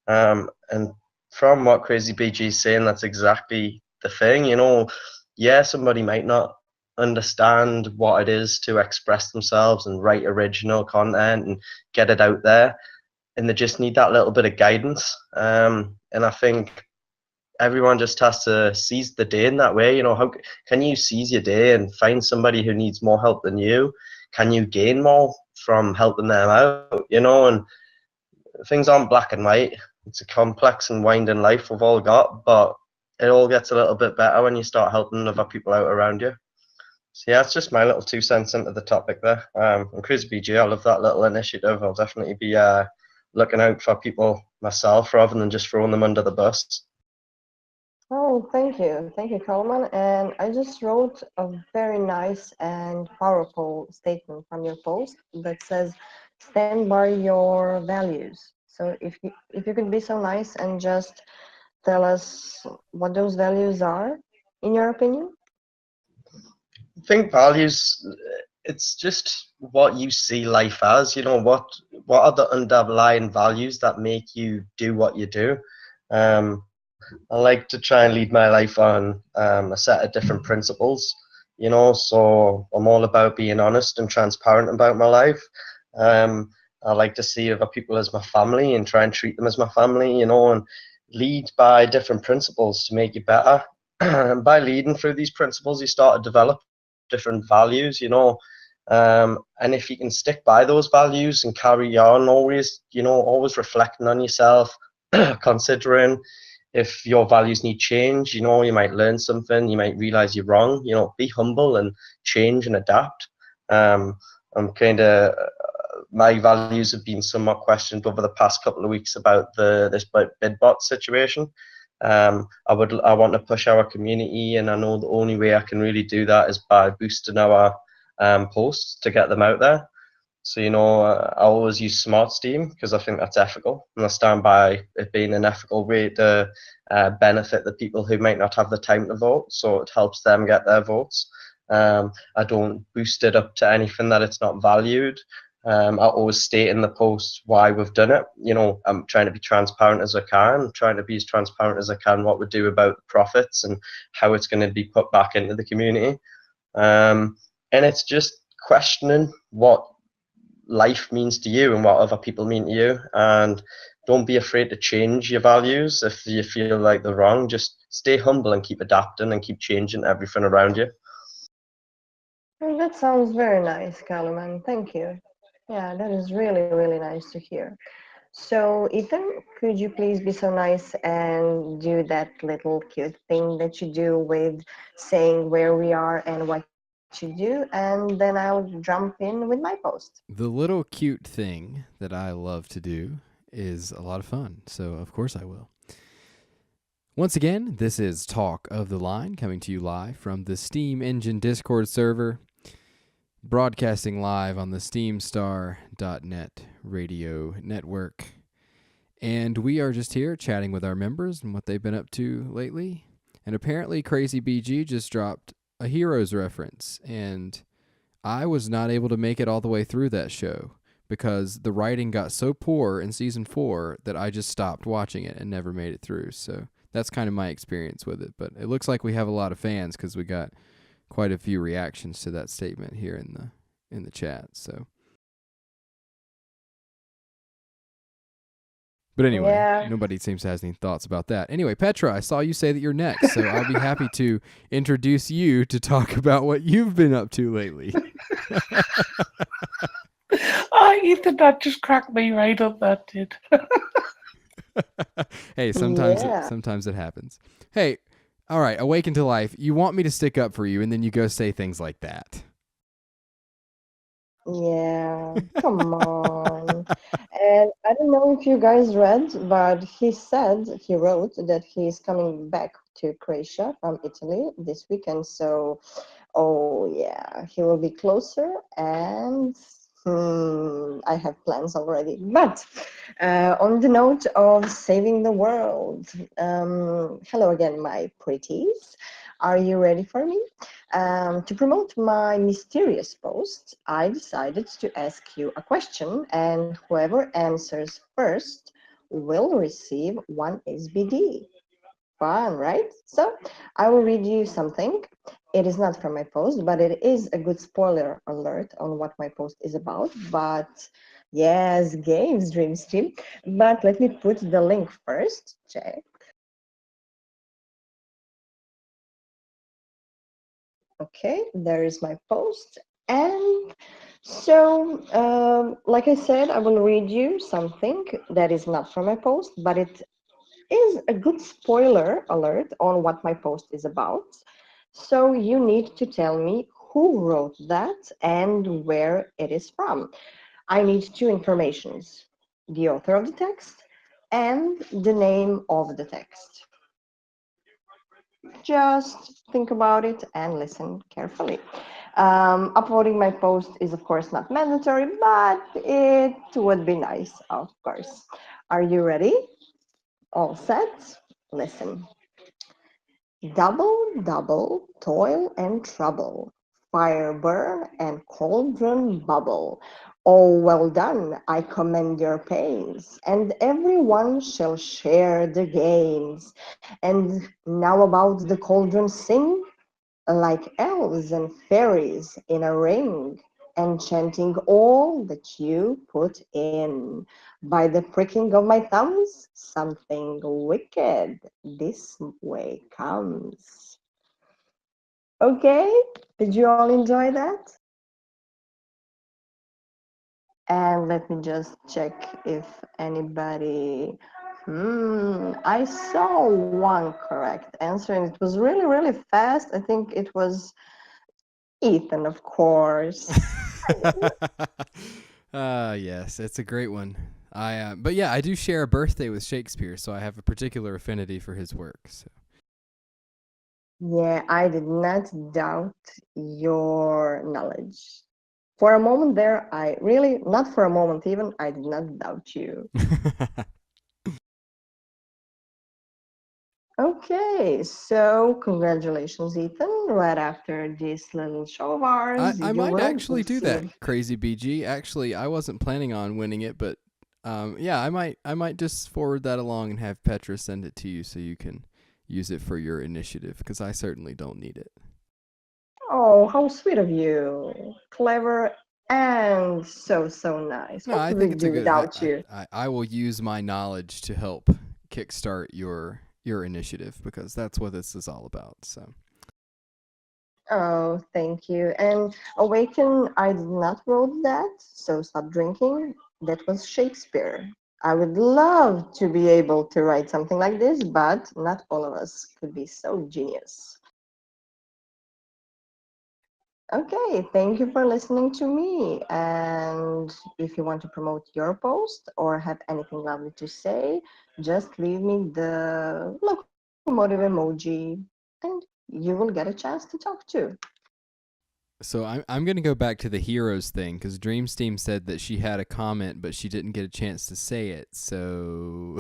And from what Crazy BG is saying, that's exactly the thing. Somebody might not understand what it is to express themselves and write original content and get it out there, and they just need that little bit of guidance. And I think everyone just has to seize the day in that way. How can you seize your day and find somebody who needs more help than you? Can you gain more from helping them out? And things aren't black and white. It's a complex and winding life we've all got, but it all gets a little bit better when you start helping other people out around you. So yeah, it's just my little 2 cents into the topic there. And Crazy BG, I love that little initiative. I'll definitely be looking out for people myself rather than just throwing them under the bus. Oh, thank you, Coleman. And I just wrote a very nice and powerful statement from your post that says, "Stand by your values." So if you could be so nice and just tell us what those values are, in your opinion. I think values, it's just what you see life as. What are the underlying values that make you do what you do? I like to try and lead my life on a set of different principles, so I'm all about being honest and transparent about my life. I like to see other people as my family and try and treat them as my family, and lead by different principles to make you better. And by leading through these principles, you start to develop different values, and if you can stick by those values and carry on, always reflecting on yourself, considering if your values need change, you might learn something, you might realize you're wrong. Be humble and change and adapt. I'm kind of my values have been somewhat questioned over the past couple of weeks about this Bidbot situation. I want to push our community, and I know the only way I can really do that is by boosting our posts to get them out there. So, I always use Smart Steam because I think that's ethical, and I stand by it being an ethical way to benefit the people who might not have the time to vote, so it helps them get their votes. I don't boost it up to anything that it's not valued. I always state in the post why we've done it. I'm trying to be transparent as I can, I'm trying to be as transparent as I can what we do about the profits and how it's going to be put back into the community. And it's just questioning what life means to you and what other people mean to you, and don't be afraid to change your values if you feel like they're wrong. Just stay humble and keep adapting and keep changing everything around you. Well, that sounds very nice, Kalaman. Thank you. Yeah, that is really, really nice to hear. So, Ethan, could you please be so nice and do that little cute thing that you do with saying where we are and what you do, and then I'll jump in with my post. The little cute thing that I love to do is a lot of fun, so of course I will. Once again, this is Talk of the Line, coming to you live from the Steam Engine Discord server, broadcasting live on the SteamStar.net radio network. And we are just here chatting with our members and what they've been up to lately. And apparently Crazy BG just dropped a Heroes reference, and I was not able to make it all the way through that show because the writing got so poor in season 4 that I just stopped watching it and never made it through. So that's kind of my experience with it. But it looks like we have a lot of fans because we got quite a few reactions to that statement here in the chat. So, but anyway, Yeah. Nobody seems to have any thoughts about that. Anyway, Petra, I saw you say that you're next, so I'll be happy to introduce you to talk about what you've been up to lately. Oh, Ethan, that just cracked me right up. That did. Hey, sometimes Yeah. sometimes it happens. Hey, all right, Awaken to Life. You want me to stick up for you, and then you go say things like that. Yeah, come on. And I don't know if you guys read, but he wrote that he's coming back to Croatia from Italy this weekend. So, oh yeah, he will be closer, and I have plans already. But on the note of saving the world, hello again, my pretties. Are you ready for me? To promote my mysterious post, I decided to ask you a question, and whoever answers first will receive one SBD. Fun, right? So I will read you something. It is not from my post, but it is a good spoiler alert on what my post is about. But yes, games, Dreamstream. But let me put the link first. Check. Okay, there is my post. And so, like I said, I will read you something that is not from my post, but it is a good spoiler alert on what my post is about. So you need to tell me who wrote that and where it is from. I need two informations: the author of the text and the name of the text. Just think about it and listen carefully. Uploading my post is, of course, not mandatory, but it would be nice, of course. Are you ready? All set? Listen. Double, double, toil and trouble, fire burn and cauldron bubble. Oh, well done, I commend your pains, and everyone shall share the gains. And now about the cauldron sing, like elves and fairies in a ring, enchanting all that you put in. By the pricking of my thumbs, something wicked this way comes. Okay, did you all enjoy that? And let me just check if anybody I saw one correct answer, and it was really, really fast. I think it was Ethan, of course. Yes, it's a great one. But yeah, I do share a birthday with Shakespeare, so I have a particular affinity for his work. So. Yeah, I did not doubt your knowledge. For a moment there, I really, not for a moment even, I did not doubt you. Okay, so congratulations, Ethan. Right after this little show of ours, I you might will actually do that, receive. Crazy BG. Actually, I wasn't planning on winning it, but yeah, I might just forward that along and have Petra send it to you so you can use it for your initiative, because I certainly don't need it. Oh, how sweet of you. Clever and so, so nice. No, What I would we think it's a do good. without you? I will use my knowledge to help kickstart your initiative, because that's what this is all about. So. Oh, thank you. And Awaken, I did not wrote that, so stop drinking. That was Shakespeare. I would love to be able to write something like this, but not all of us could be so genius. Okay, thank you for listening to me. And if you want to promote your post or have anything lovely to say, just leave me the locomotive emoji and you will get a chance to talk to. So I'm going to go back to the heroes thing, because Dreamsteam said that she had a comment, but she didn't get a chance to say it. So.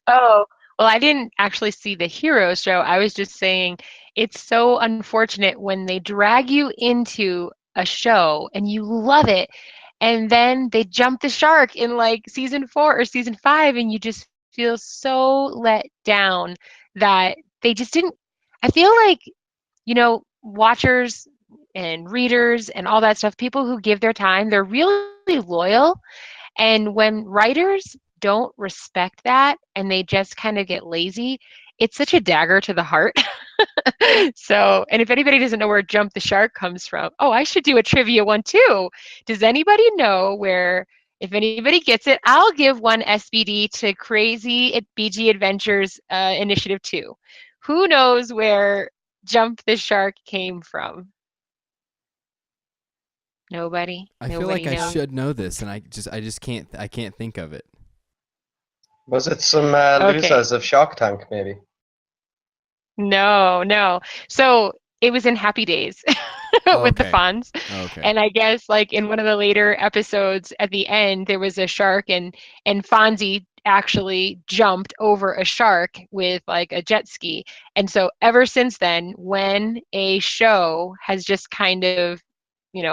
Oh, well, I didn't actually see the hero show. I was just saying it's so unfortunate when they drag you into a show and you love it, and then they jump the shark in like season 4 or season 5, and you just feel so let down that they just didn't. I feel like, watchers and readers and all that stuff, people who give their time, they're really loyal. And when writers don't respect that and they just kind of get lazy, it's such a dagger to the heart. So, and if anybody doesn't know where Jump the Shark comes from, oh, I should do a trivia one too. Does anybody know where, if anybody gets it, I'll give one SBD to Crazy at BG Adventures Initiative 2. Who knows where Jump the Shark came from? Nobody? I feel Nobody like I knows? should know this, and I just can't. I can't think of it. Was it some Okay. losers of Shark Tank, maybe? No, no. So it was in Happy Days with the Okay. Fonz. Okay. And I guess like in one of the later episodes at the end, there was a shark and Fonzie actually jumped over a shark with like a jet ski. And so ever since then, when a show has just kind of,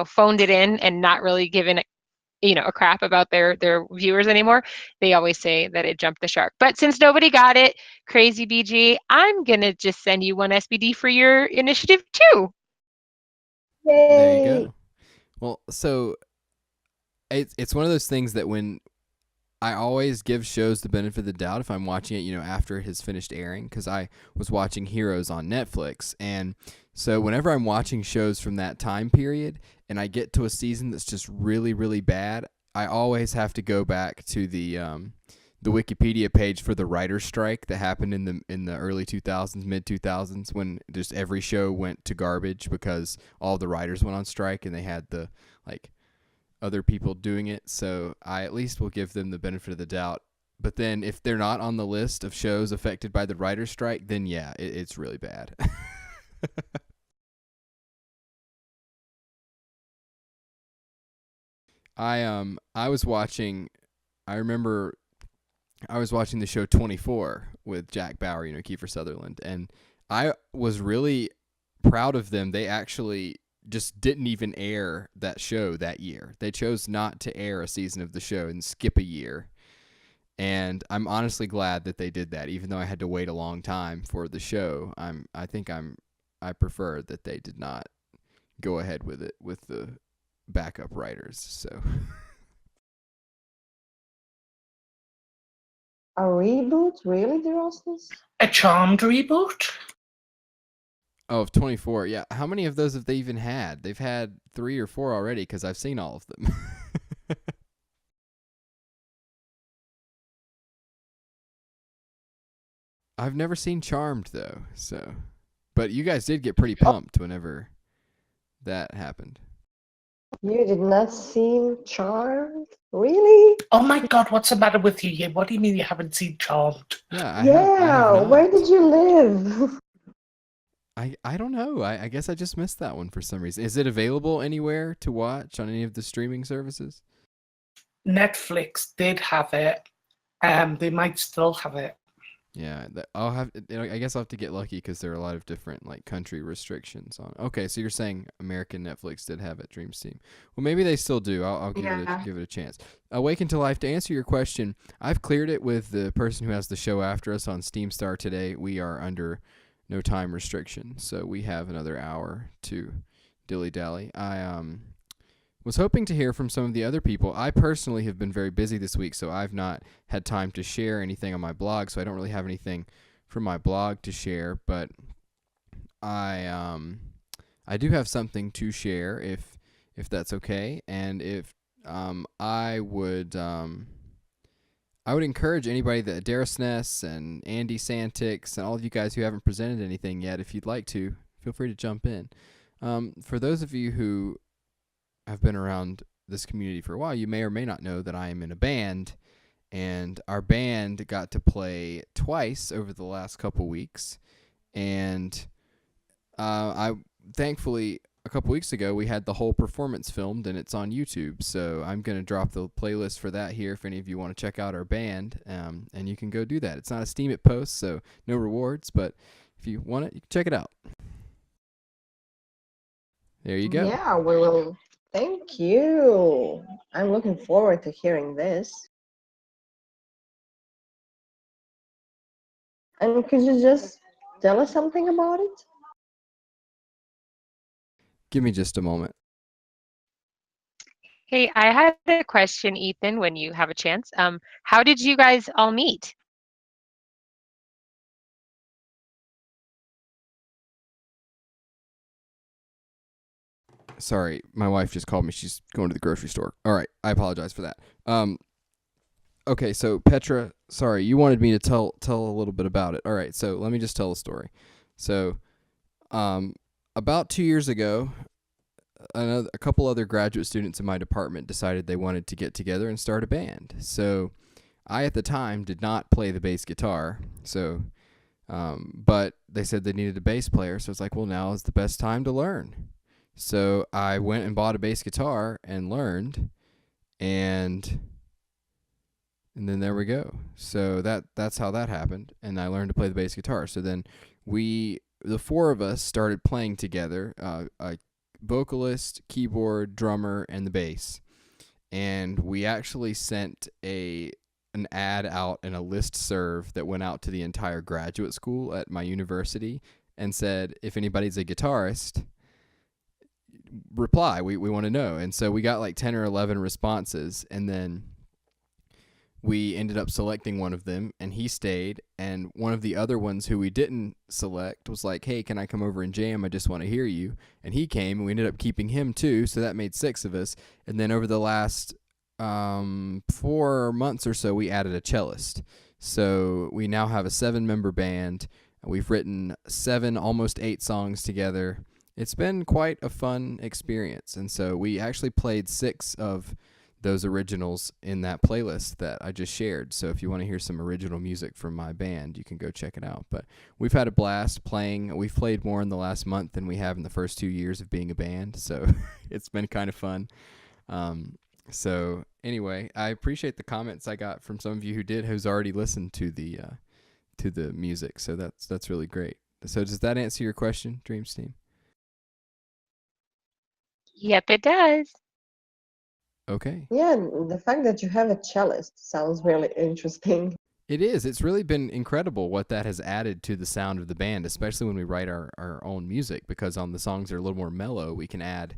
phoned it in and not really given a crap about their viewers anymore, they always say that it jumped the shark. But since nobody got it, Crazy BG, I'm gonna just send you one SBD for your initiative too. There you Yay! go. Well, so it's one of those things that when I always give shows the benefit of the doubt if I'm watching it, after it has finished airing, because I was watching Heroes on Netflix, and so whenever I'm watching shows from that time period and I get to a season that's just really, really bad, I always have to go back to the Wikipedia page for the writer's strike that happened in the early 2000s, mid 2000s, when just every show went to garbage because all the writers went on strike and they had the other people doing it. So I at least will give them the benefit of the doubt. But then if they're not on the list of shows affected by the writer's strike, then yeah, it's really bad. I was watching. I remember I was watching the show 24 with Jack Bauer, Kiefer Sutherland, and I was really proud of them. They actually just didn't even air that show that year. They chose not to air a season of the show and skip a year. And I'm honestly glad that they did that, even though I had to wait a long time for the show. I prefer that they did not go ahead with it with the backup writers. So A reboot? Really, DeRostis? A Charmed reboot? Oh, of 24. Yeah. How many of those have they even had? They've had 3 or 4 already, because I've seen all of them. I've never seen Charmed though, so. But you guys did get pretty pumped whenever that happened. You did not see Charmed? Really? Oh my God, what's the matter with you? What do you mean you haven't seen Charmed? Yeah, I have not. Where did you live? I don't know. I guess I just missed that one for some reason. Is it available anywhere to watch on any of the streaming services? Netflix did have it. They might still have it. Yeah, I'll have. I guess I'll have to get lucky because there are a lot of different like country restrictions on. Okay, so you're saying American Netflix did have it, Dreams Team. Well, maybe they still do. I'll give it a chance. Awaken to Life. To answer your question, I've cleared it with the person who has the show after us on SteamStar today. We are under no time restriction, so we have another hour to dilly dally. I was hoping to hear from some of the other people. I personally have been very busy this week, so I've not had time to share anything on my blog, so I don't really have anything from my blog to share, but I do have something to share if that's okay, and if I would encourage anybody that Darasness and Andy Santix and all of you guys who haven't presented anything yet, if you'd like to, feel free to jump in. For those of you who have been around this community for a while, you may or may not know that I am in a band, and our band got to play twice over the last couple weeks, and I thankfully a couple weeks ago we had the whole performance filmed and it's on YouTube, so I'm going to drop the playlist for that here if any of you want to check out our band, and you can go do that. It's not a Steam It post, so no rewards, but if you want it, you can check it out. There you go. Yeah, we will. Thank you. I'm looking forward to hearing this. And could you just tell us something about it? Give me just a moment. Hey, I had a question, Ethan, when you have a chance. How did you guys all meet? Sorry, my wife just called me. She's going to the grocery store. All right, I apologize for that. Okay, so Petra, sorry, you wanted me to tell a little bit about it. All right, so let me just tell the story. So, about 2 years ago, a couple other graduate students in my department decided they wanted to get together and start a band. So, I at the time did not play the bass guitar. So, but they said they needed a bass player. So it's like, well, now is the best time to learn. So I went and bought a bass guitar and learned, and then there we go. So that's how that happened, and I learned to play the bass guitar. So then the four of us started playing together, a vocalist, keyboard, drummer, and the bass. And we actually sent an ad out in a listserv that went out to the entire graduate school at my university and said, if anybody's a guitarist, reply, we want to know. And so we got like 10 or 11 responses, and then we ended up selecting one of them, and he stayed. And one of the other ones who we didn't select was like, hey, can I come over and jam? I just want to hear you. And he came, and we ended up keeping him too, so that made 6 of us. And then over the last 4 months or so, we added a cellist. So we now have a 7-member band. We've written 7, almost 8 songs together. It's been quite a fun experience, and so we actually played 6 of those originals in that playlist that I just shared. So if you want to hear some original music from my band, you can go check it out. But we've had a blast playing. We've played more in the last month than we have in the first 2 years of being a band, so it's been kind of fun. So anyway, I appreciate the comments I got from some of you who's already listened to the music. So that's really great. So does that answer your question, Dreams Team? Yep, it does. Okay. Yeah, the fact that you have a cellist sounds really interesting. It is. It's really been incredible what that has added to the sound of the band, especially when we write our own music, because on the songs that are a little more mellow, we can add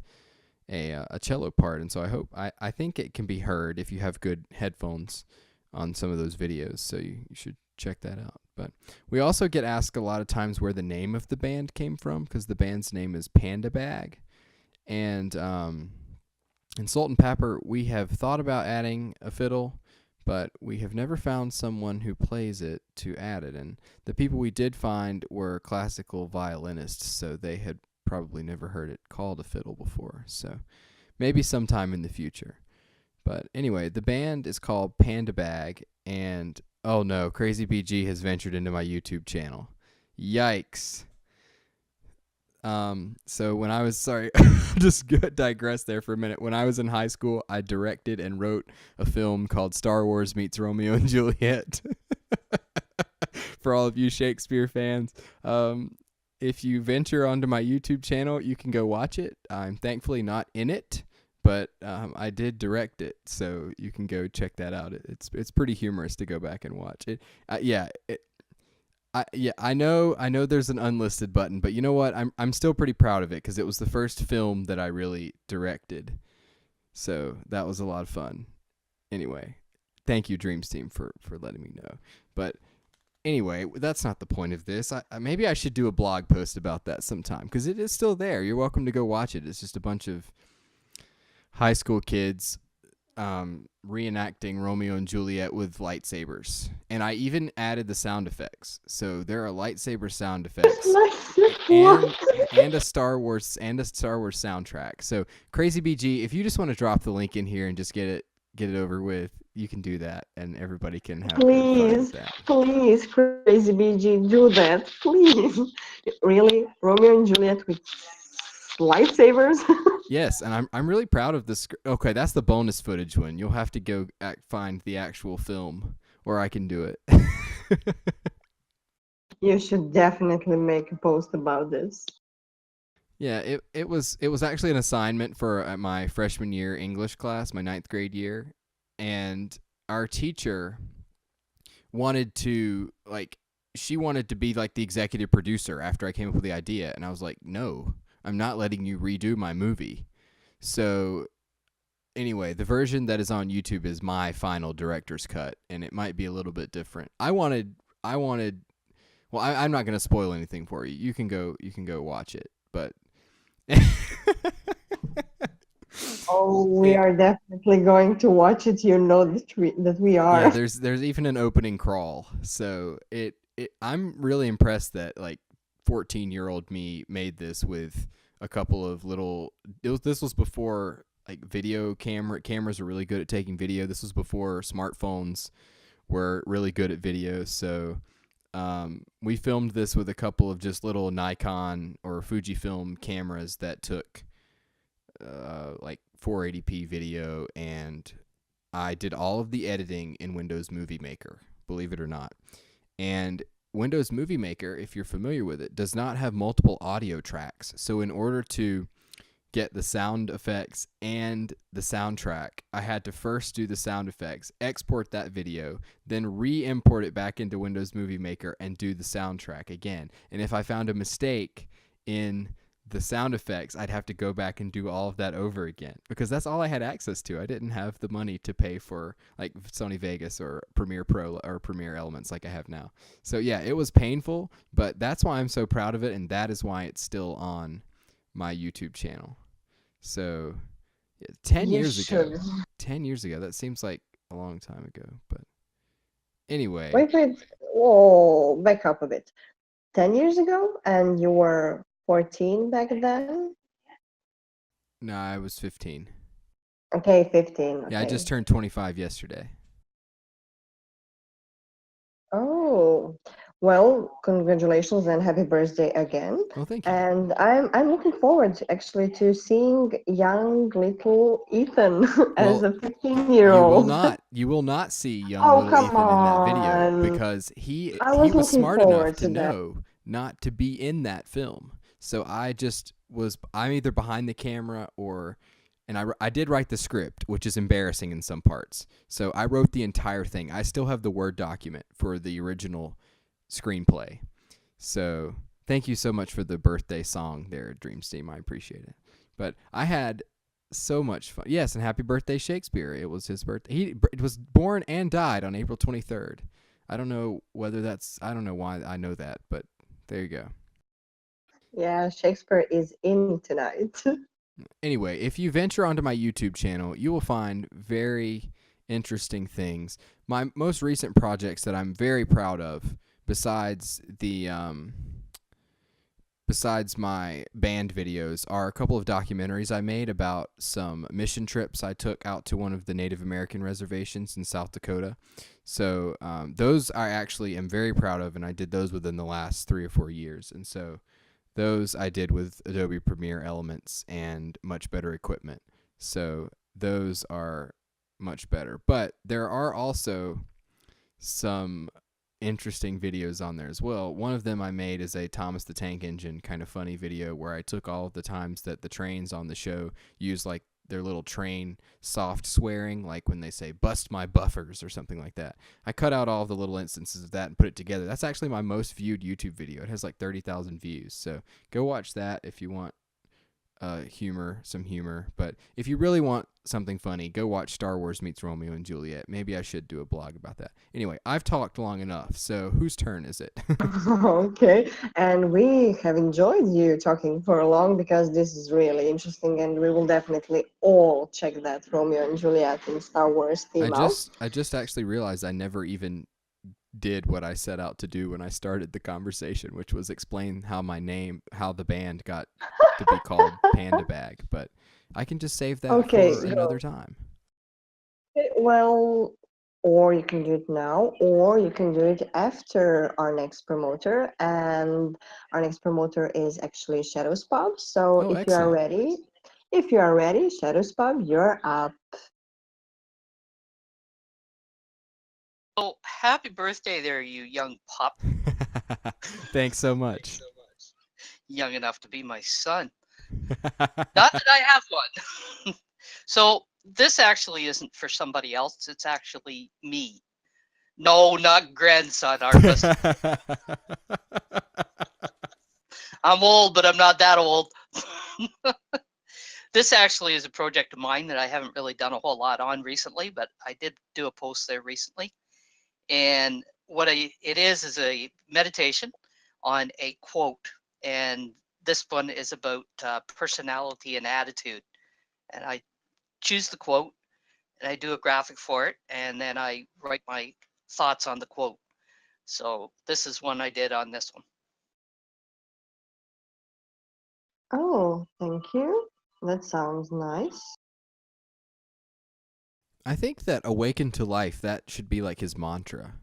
a cello part. And so I think it can be heard if you have good headphones on some of those videos. So you should check that out. But we also get asked a lot of times where the name of the band came from, because the band's name is Panda Bag. And in Salt and Pepper, we have thought about adding a fiddle, but we have never found someone who plays it to add it. And the people we did find were classical violinists, so they had probably never heard it called a fiddle before. So maybe sometime in the future. But anyway, the band is called Panda Bag, and oh no, Crazy BG has ventured into my YouTube channel. Yikes. So when I was, sorry, just digress there for a minute. When I was in high school, I directed and wrote a film called Star Wars Meets Romeo and Juliet. For all of you Shakespeare fans, if you venture onto my YouTube channel, you can go watch it. I'm thankfully not in it, but I did direct it, so you can go check that out. It's pretty humorous to go back and watch it. I know there's an unlisted button, but you know what? I'm still pretty proud of it because it was the first film that I really directed. So that was a lot of fun. Anyway, thank you Dreams Team for letting me know. But anyway, that's not the point of this. Maybe I should do a blog post about that sometime because it is still there. You're welcome to go watch it. It's just a bunch of high school kids reenacting Romeo and Juliet with lightsabers, and I even added the sound effects. So there are lightsaber sound effects and a Star Wars soundtrack. So Crazy BG, if you just want to drop the link in here and just get it over with, you can do that, and everybody can have fun with that. Please, Crazy BG, do that, please. Really, Romeo and Juliet with lightsabers? Yes, and I'm really proud of this. Okay, that's the bonus footage one. You'll have to go find the actual film, or I can do it. You should definitely make a post about this. Yeah, it was actually an assignment for my freshman year English class, my 9th grade year, and our teacher wanted to she wanted to be like the executive producer after I came up with the idea, and I was like, no. I'm not letting you redo my movie. So anyway, the version that is on YouTube is my final director's cut, and it might be a little bit different. I'm not going to spoil anything for you. You can go watch it, but Oh, we are definitely going to watch it. You know that we are. Yeah, there's even an opening crawl. So I'm really impressed that 14-year-old me made this with a couple of this was before video cameras were really good at taking video. This was before smartphones were really good at video. So we filmed this with a couple of just little Nikon or Fujifilm cameras that took 480p video, and I did all of the editing in Windows Movie Maker, believe it or not. And Windows Movie Maker, if you're familiar with it, does not have multiple audio tracks. So in order to get the sound effects and the soundtrack, I had to first do the sound effects, export that video, then re-import it back into Windows Movie Maker and do the soundtrack again. And if I found a mistake in the sound effects, I'd have to go back and do all of that over again because that's all I had access to. I didn't have the money to pay for Sony Vegas or Premiere Pro or Premiere Elements like I have now. So yeah, it was painful, but that's why I'm so proud of it, and that is why it's still on my YouTube channel. So 10 years ago, that seems like a long time ago, but anyway. Wait. Oh, back up a bit. 10 years ago, and you were 14 back then? No, I was 15. Okay, 15. Okay. Yeah, I just turned 25 yesterday. Oh, well, congratulations and happy birthday again. Well, thank you. And I'm looking forward to seeing young little Ethan as a 15-year-old. You will not see young little Ethan in that video because he was smart enough to know not to be in that film. So I'm either behind the camera and I did write the script, which is embarrassing in some parts. So I wrote the entire thing. I still have the Word document for the original screenplay. So thank you so much for the birthday song there, Dreams Team. I appreciate it. But I had so much fun. Yes, and happy birthday, Shakespeare. It was his birthday. He was born and died on April 23rd. I don't know why I know that, but there you go. Yeah, Shakespeare is in tonight. Anyway, if you venture onto my YouTube channel, you will find very interesting things. My most recent projects that I'm very proud of, besides my band videos, are a couple of documentaries I made about some mission trips I took out to one of the Native American reservations in South Dakota. So those I actually am very proud of, and I did those within the last 3 or 4 years. And so those I did with Adobe Premiere Elements and much better equipment. So those are much better. But there are also some interesting videos on there as well. One of them I made is a Thomas the Tank Engine kind of funny video where I took all of the times that the trains on the show use like their little train soft swearing, like when they say bust my buffers or something like that. I cut out all of the little instances of that and put it together. That's actually my most viewed YouTube video. It has like 30,000 views. So go watch that if you want some humor. But if you really want something funny, go watch Star Wars Meets Romeo and Juliet. Maybe I should do a blog about that. Anyway, I've talked long enough, so whose turn is it? Okay, and we have enjoyed you talking for long because this is really interesting, and we will definitely all check that Romeo and Juliet in Star Wars theme out. I just actually realized I never even did what I set out to do when I started the conversation, which was explain how the band got to be called Panda Bag. But I can just save that for another time. Okay, well, or you can do it now, or you can do it after our next promoter, and our next promoter is actually Shadows Pub. So Oh, if you are ready, Shadows Pub, you're up. Oh, happy birthday there, you young pup. Thanks so much. Young enough to be my son. Not that I have one. So this actually isn't for somebody else. It's actually me. No, not grandson, Arvis. I'm old, but I'm not that old. This actually is a project of mine that I haven't really done a whole lot on recently, but I did do a post there recently. And what it is a meditation on a quote. And this one is about personality and attitude. And I choose the quote and I do a graphic for it. And then I write my thoughts on the quote. So this is one I did on this one. Oh, thank you. That sounds nice. I think that awaken to life, that should be like his mantra.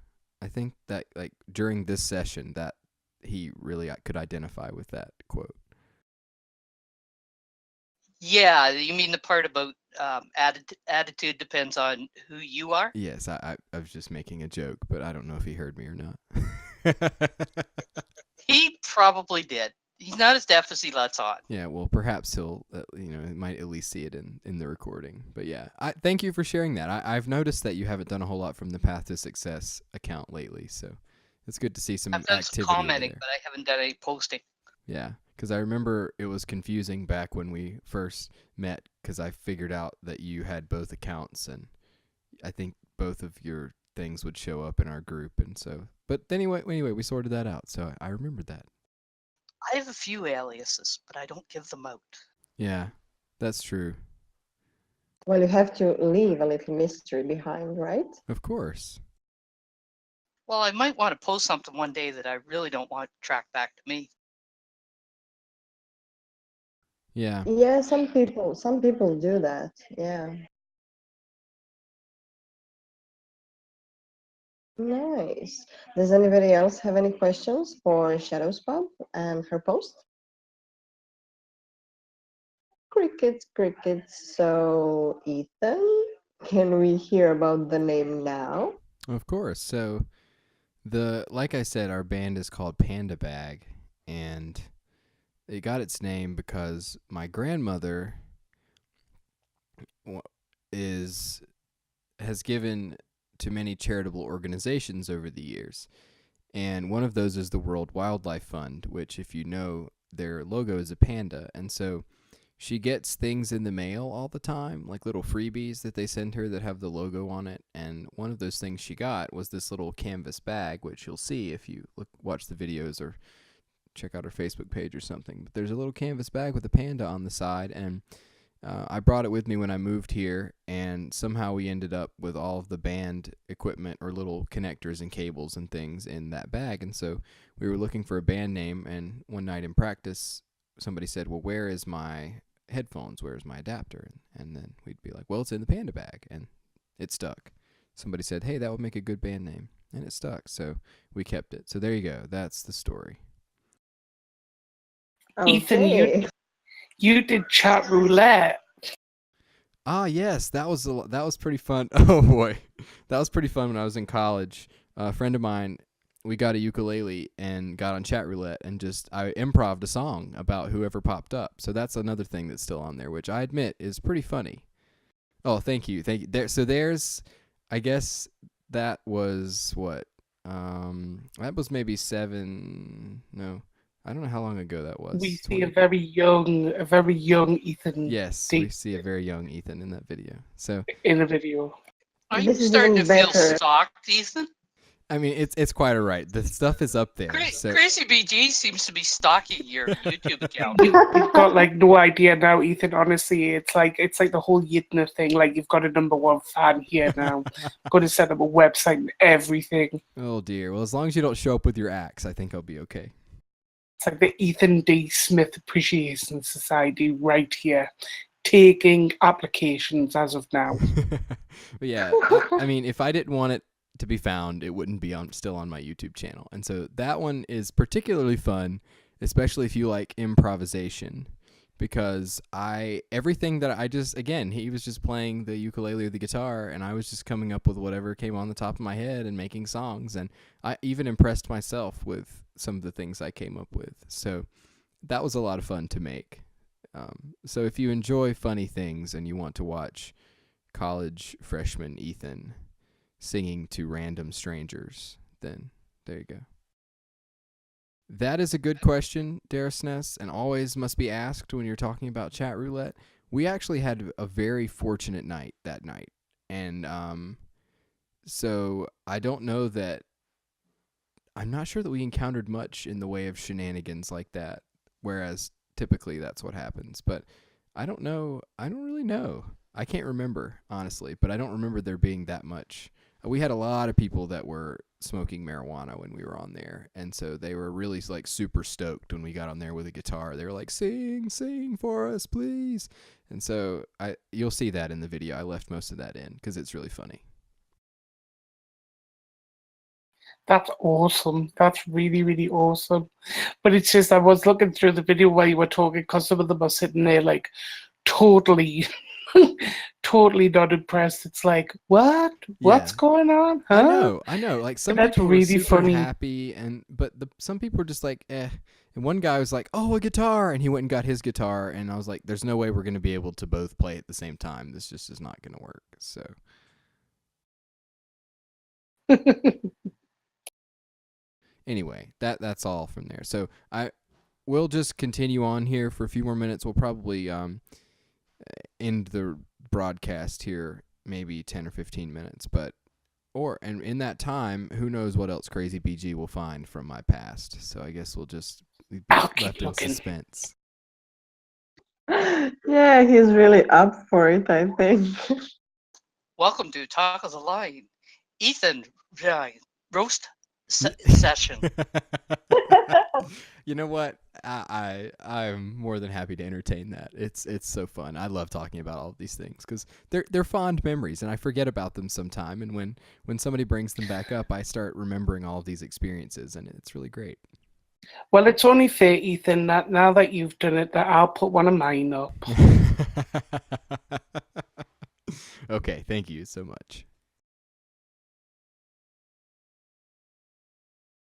I think that like during this session that he really could identify with that quote. Yeah, you mean the part about attitude depends on who you are? Yes, I was just making a joke, but I don't know if he heard me or not. He probably did. He's not as deaf as he lets on. Yeah, well, perhaps he'll, might at least see it in the recording. But yeah, thank you for sharing that. I've noticed that you haven't done a whole lot from the Path to Success account lately, so it's good to see some I've done activity some over commenting, there. but I haven't done any posting. Yeah, because I remember it was confusing back when we first met, because I figured out that you had both accounts, and I think both of your things would show up in our group, and so. But anyway, we sorted that out, so I remembered that. I have a few aliases, but I don't give them out. Yeah, that's true. Well, you have to leave a little mystery behind, right? Of course. Well, I might want to post something one day that I really don't want tracked back to me. Yeah. Yeah, some people do that. Yeah. Nice. Does anybody else have any questions for Shadows Pub and her post? Crickets. So, Ethan, can we hear about the name now? Of course. So, like I said, our band is called Panda Bag, and it got its name because my grandmother has given to many charitable organizations over the years. And one of those is the World Wildlife Fund, which, if you know, their logo is a panda. And so she gets things in the mail all the time, like little freebies that they send her that have the logo on it. And one of those things she got was this little canvas bag, which you'll see if you watch the videos or check out her Facebook page or something. But there's a little canvas bag with a panda on the side, and I brought it with me when I moved here, and somehow we ended up with all of the band equipment or little connectors and cables and things in that bag. And so we were looking for a band name, and one night in practice, somebody said, well, where is my headphones? Where's my adapter? And then we'd be like, well, it's in the Panda bag, and it stuck. Somebody said, hey, that would make a good band name, and it stuck. So we kept it. So there you go. That's the story. Ethan, Okay. you did chat roulette. Ah, yes, that was pretty fun. Oh boy, that was pretty fun when I was in college. A friend of mine, we got a ukulele and got on chat roulette, and I improv'd a song about whoever popped up. So that's another thing that's still on there, which I admit is pretty funny. Oh, thank you. There's, I guess that was what, that was maybe No, I don't know how long ago that was. We see a very young Ethan. Yes, we see a very young Ethan in that video. So in a video. Are you This is starting to even feel better. stalked, Ethan? I mean, it's quite all right. The stuff is up there. So Crazy BG seems to be stalking your YouTube account. You've got like no idea now, Ethan. Honestly, it's like the whole Yitna thing. Like you've got a #1 fan here now. Got to set up a website and everything. oh dear. Well, as long as you don't show up with your axe, I think I'll be okay. It's like the Ethan D. Smith Appreciation Society right here, taking applications as of now. But yeah, I mean, if I didn't want it to be found, it wouldn't be still on my YouTube channel. And so that one is particularly fun, especially if you like improvisation, because everything that again, he was just playing the ukulele or the guitar, and I was just coming up with whatever came on the top of my head and making songs. And I even impressed myself with some of the things I came up with. So that was a lot of fun to make. So if you enjoy funny things and you want to watch college freshman Ethan singing to random strangers, then there you go. That is a good question, Darasness, and always must be asked when you're talking about chat roulette. We actually had a very fortunate night that night, and so I don't know that. I'm not sure that we encountered much in the way of shenanigans like that, whereas typically that's what happens. But I don't know. I don't really know. I can't remember, honestly, but I don't remember there being that much. We had a lot of people that were smoking marijuana when we were on there, and so they were really like super stoked when we got on there with a guitar. They were like, sing for us, please. And so you'll see that in the video. I left most of that in because it's really funny. That's awesome. That's really, really awesome. But it's just, I was looking through the video while you were talking, because some of them are sitting there like totally, totally not impressed. It's like, what? What's going on? Huh? I know. Like some That's people were really super funny. happy, but some people were just like, eh. And one guy was like, oh, a guitar, and he went and got his guitar, and I was like, there's no way we're going to be able to both play at the same time. This just is not going to work. So. Anyway, that's all from there. So we'll just continue on here for a few more minutes. We'll probably end the broadcast here maybe 10 or 15 minutes, and in that time, who knows what else Crazy BG will find from my past. So I guess we'll just be left in suspense. Yeah, he's really up for it, I think. Welcome to Talk of the Line, Ethan roast session. You know what? I'm more than happy to entertain that. It's so fun. I love talking about all of these things because they're fond memories, and I forget about them sometime. And when somebody brings them back up, I start remembering all of these experiences, and it's really great. Well, it's only fair, Ethan, that now that you've done it, that I'll put one of mine up. Okay, thank you so much.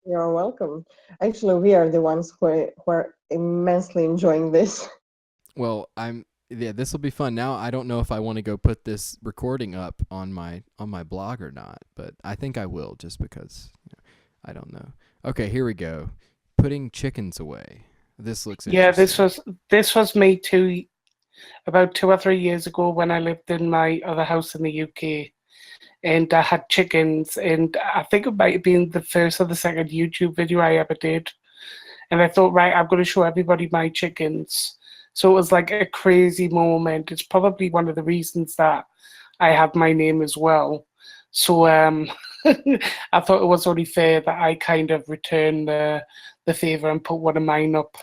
You're welcome. Actually, we are the ones who are immensely enjoying this. Well, this will be fun. Now I don't know if I want to go put this recording up on my blog or not, but I think I will just because I don't know. Okay, here we go. Putting chickens away. This looks interesting. Yeah, this was made about 2 or 3 years ago when I lived in my other house in the UK. And I had chickens, and I think it might have been the first or the second YouTube video I ever did. And I thought, right, I'm going to show everybody my chickens. So it was like a crazy moment. It's probably one of the reasons that I have my name as well. So I thought it was only fair that I kind of returned the favor and put one of mine up.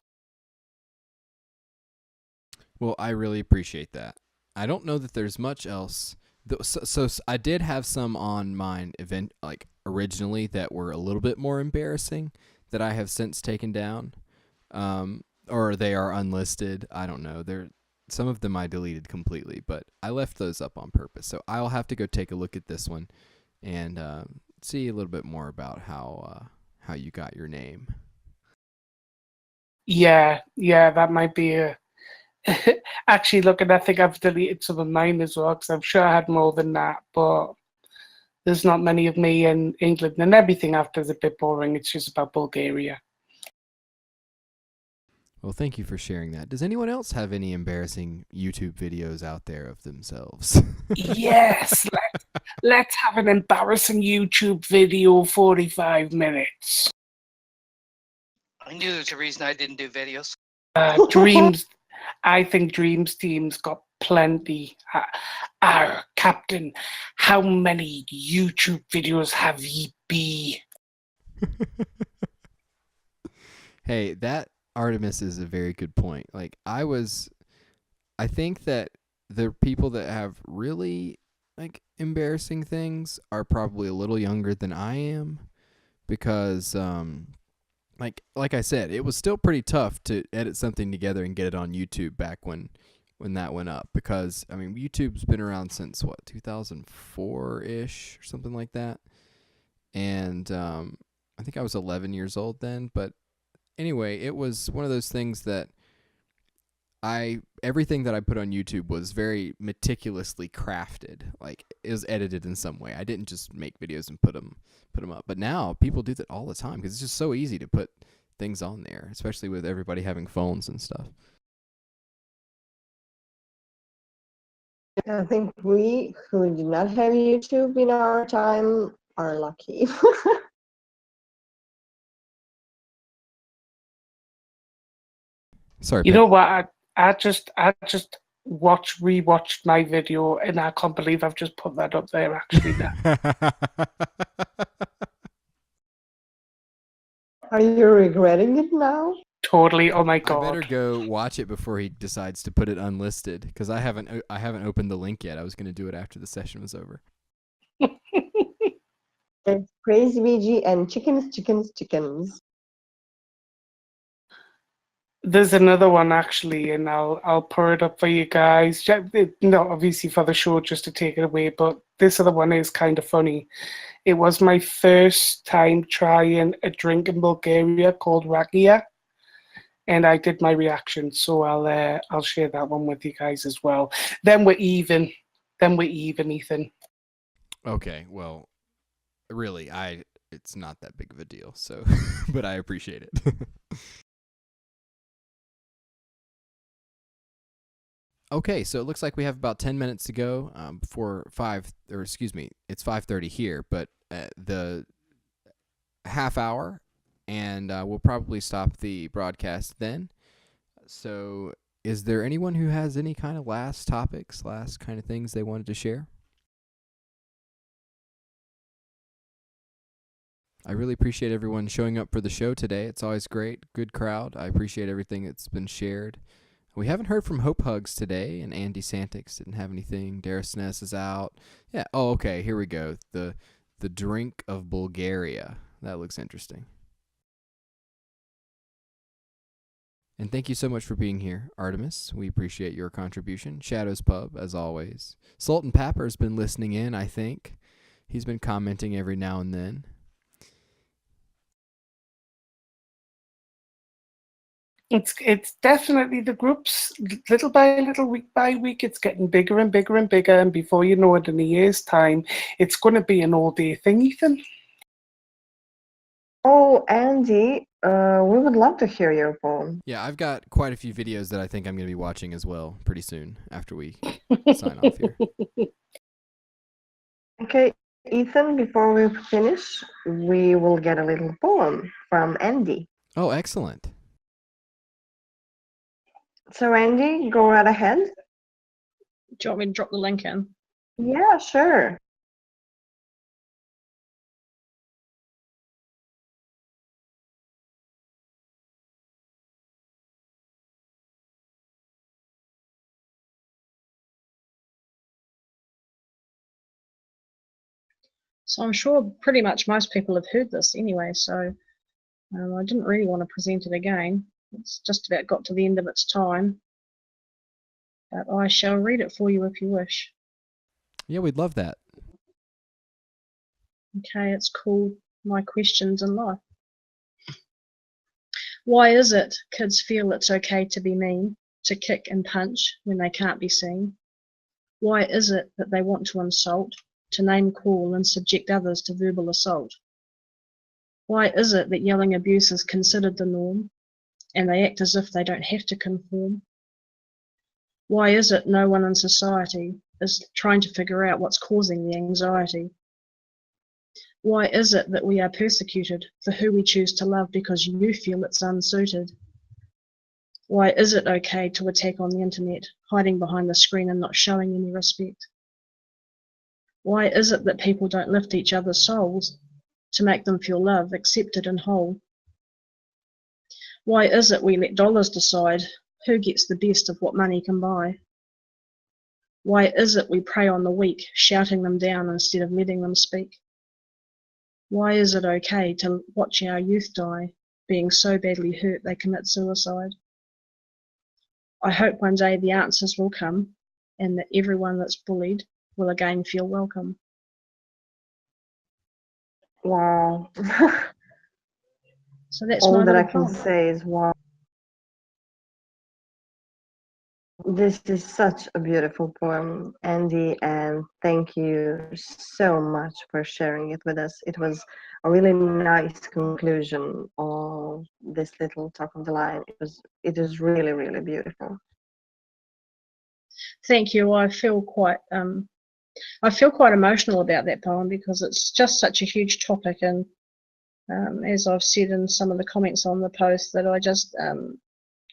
Well, I really appreciate that. I don't know that there's much else. So I did have some on mine event like originally that were a little bit more embarrassing that I have since taken down, or they are unlisted. I don't know. Some of them I deleted completely, but I left those up on purpose. So I'll have to go take a look at this one and see a little bit more about how you got your name. Yeah, that might be a. Actually, look, and I think I've deleted some of mine as well because I'm sure I had more than that, but there's not many of me in England, and everything after is a bit boring. It's just about Bulgaria. Well, thank you for sharing that. Does anyone else have any embarrassing YouTube videos out there of themselves? Yes, let's have an embarrassing YouTube video, 45 minutes. I knew there's a reason I didn't do videos. Dreams. I think Dreams Team's got plenty. Captain, how many YouTube videos have ye be? Hey, that Artemis is a very good point. Like I think that the people that have really like embarrassing things are probably a little younger than I am because like I said, it was still pretty tough to edit something together and get it on YouTube back when that went up because I mean YouTube's been around since what 2004-ish or something like that. And I think I was 11 years old then, but anyway, it was one of those things that everything that I put on YouTube was very meticulously crafted. Like it was edited in some way. I didn't just make videos and put them up. But now people do that all the time because it's just so easy to put things on there, especially with everybody having phones and stuff. I think we who did not have YouTube in our time are lucky. Sorry, You know what? I just rewatched my video, and I can't believe I've just put that up there. Actually, now. Are you regretting it now? Totally. Oh my I god. better go watch it before he decides to put it unlisted because I haven't opened the link yet. I was going to do it after the session was over. It's Crazy VG and chickens. There's another one actually, and I'll pour it up for you guys. Not obviously for the show, just to take it away, but this other one is kind of funny. It was my first time trying a drink in Bulgaria called rakia, and I did my reaction. So I'll share that one with you guys as well. Then we're even, Ethan. Okay, well, really, it's not that big of a deal. So, but I appreciate it. Okay, so it looks like we have about 10 minutes to go before it's 5:30 here, but the half hour, and we'll probably stop the broadcast then. So is there anyone who has any kind of last topics, last kind of things they wanted to share? I really appreciate everyone showing up for the show today. It's always great. Good crowd. I appreciate everything that's been shared. We haven't heard from Hope Hugs today, and Andy Santix didn't have anything. Darius Ness is out. Yeah. Oh, okay. Here we go. The drink of Bulgaria. That looks interesting. And thank you so much for being here, Artemis. We appreciate your contribution. Shadows Pub, as always. Sultan Papper's been listening in, I think. He's been commenting every now and then. It's definitely the groups, little by little, week by week, it's getting bigger and bigger and bigger, and before you know it, in a year's time, it's going to be an all-day thing, Ethan. Oh, Andy, we would love to hear your poem. Yeah, I've got quite a few videos that I think I'm going to be watching as well pretty soon after we sign off here. Okay, Ethan, before we finish, we will get a little poem from Andy. Oh, excellent. So Andy, go right ahead. Do you want me to drop the link in? Yeah, sure. So I'm sure pretty much most people have heard this anyway, so I didn't really want to present it again. It's just about got to the end of its time. But I shall read it for you if you wish. Yeah, we'd love that. Okay, it's called My Questions in Life. Why is it kids feel it's okay to be mean, to kick and punch when they can't be seen? Why is it that they want to insult, to name call and subject others to verbal assault? Why is it that yelling abuse is considered the norm and they act as if they don't have to conform? Why is it no one in society is trying to figure out what's causing the anxiety? Why is it that we are persecuted for who we choose to love because you feel it's unsuited? Why is it okay to attack on the internet, hiding behind the screen and not showing any respect? Why is it that people don't lift each other's souls to make them feel loved, accepted and whole? Why is it we let dollars decide who gets the best of what money can buy? Why is it we prey on the weak, shouting them down instead of letting them speak? Why is it okay to watch our youth die, being so badly hurt they commit suicide? I hope one day the answers will come and that everyone that's bullied will again feel welcome. Wow. So that's All my that I little can poem. say is wow. This is such a beautiful poem, Andy, and thank you so much for sharing it with us. It was a really nice conclusion of this little talk of the line. It is really, really beautiful. Thank you. I feel quite emotional about that poem because it's just such a huge topic, and as I've said in some of the comments on the post, that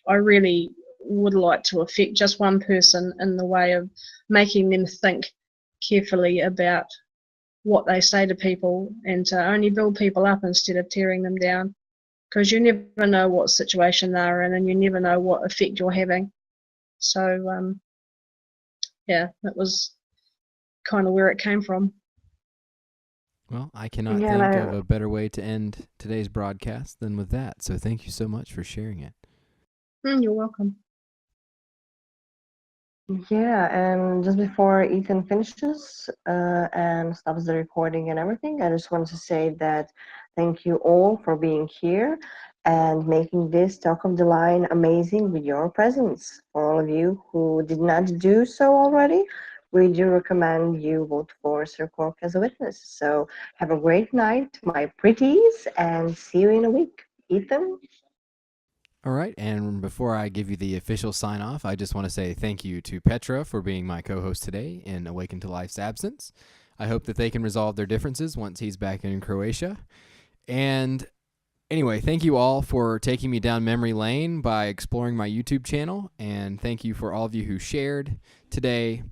I really would like to affect just one person in the way of making them think carefully about what they say to people and to only build people up instead of tearing them down, because you never know what situation they're in and you never know what effect you're having. So yeah, that was kind of where it came from. Well, I cannot Yeah, think of a better way to end today's broadcast than with that. So thank you so much for sharing it. You're welcome. Yeah, and just before Ethan finishes and stops the recording and everything, I just want to say that thank you all for being here and making this Talk of the Line amazing with your presence. For all of you who did not do so already, we do recommend you vote for Sir Cork as a witness. So have a great night, my pretties, and see you in a week. Ethan? All right, and before I give you the official sign off, I just want to say thank you to Petra for being my co-host today in Awaken to Life's absence. I hope that they can resolve their differences once he's back in Croatia. And anyway, thank you all for taking me down memory lane by exploring my YouTube channel, and thank you for all of you who shared today.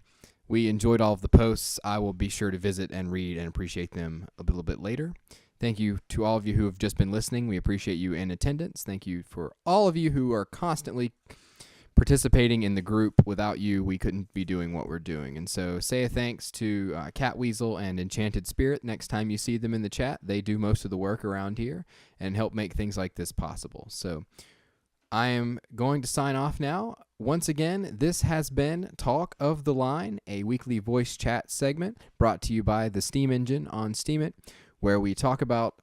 We enjoyed all of the posts. I will be sure to visit and read and appreciate them a little bit later. Thank you to all of you who have just been listening. We appreciate you in attendance. Thank you for all of you who are constantly participating in the group. Without you, we couldn't be doing what we're doing. And so say a thanks to Cat Weasel and Enchanted Spirit. Next time you see them in the chat, they do most of the work around here and help make things like this possible. So I am going to sign off now. Once again, this has been Talk of the Line, a weekly voice chat segment brought to you by the Steam Engine on Steemit, where we talk about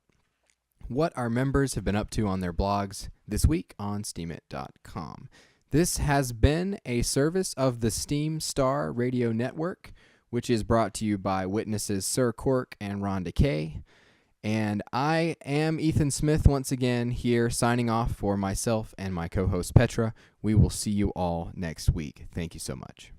what our members have been up to on their blogs this week on steemit.com. This has been a service of the Steam Star Radio Network, which is brought to you by witnesses Sir Cork and Rhonda Kay. And I am Ethan Smith once again here signing off for myself and my co-host Petra. We will see you all next week. Thank you so much.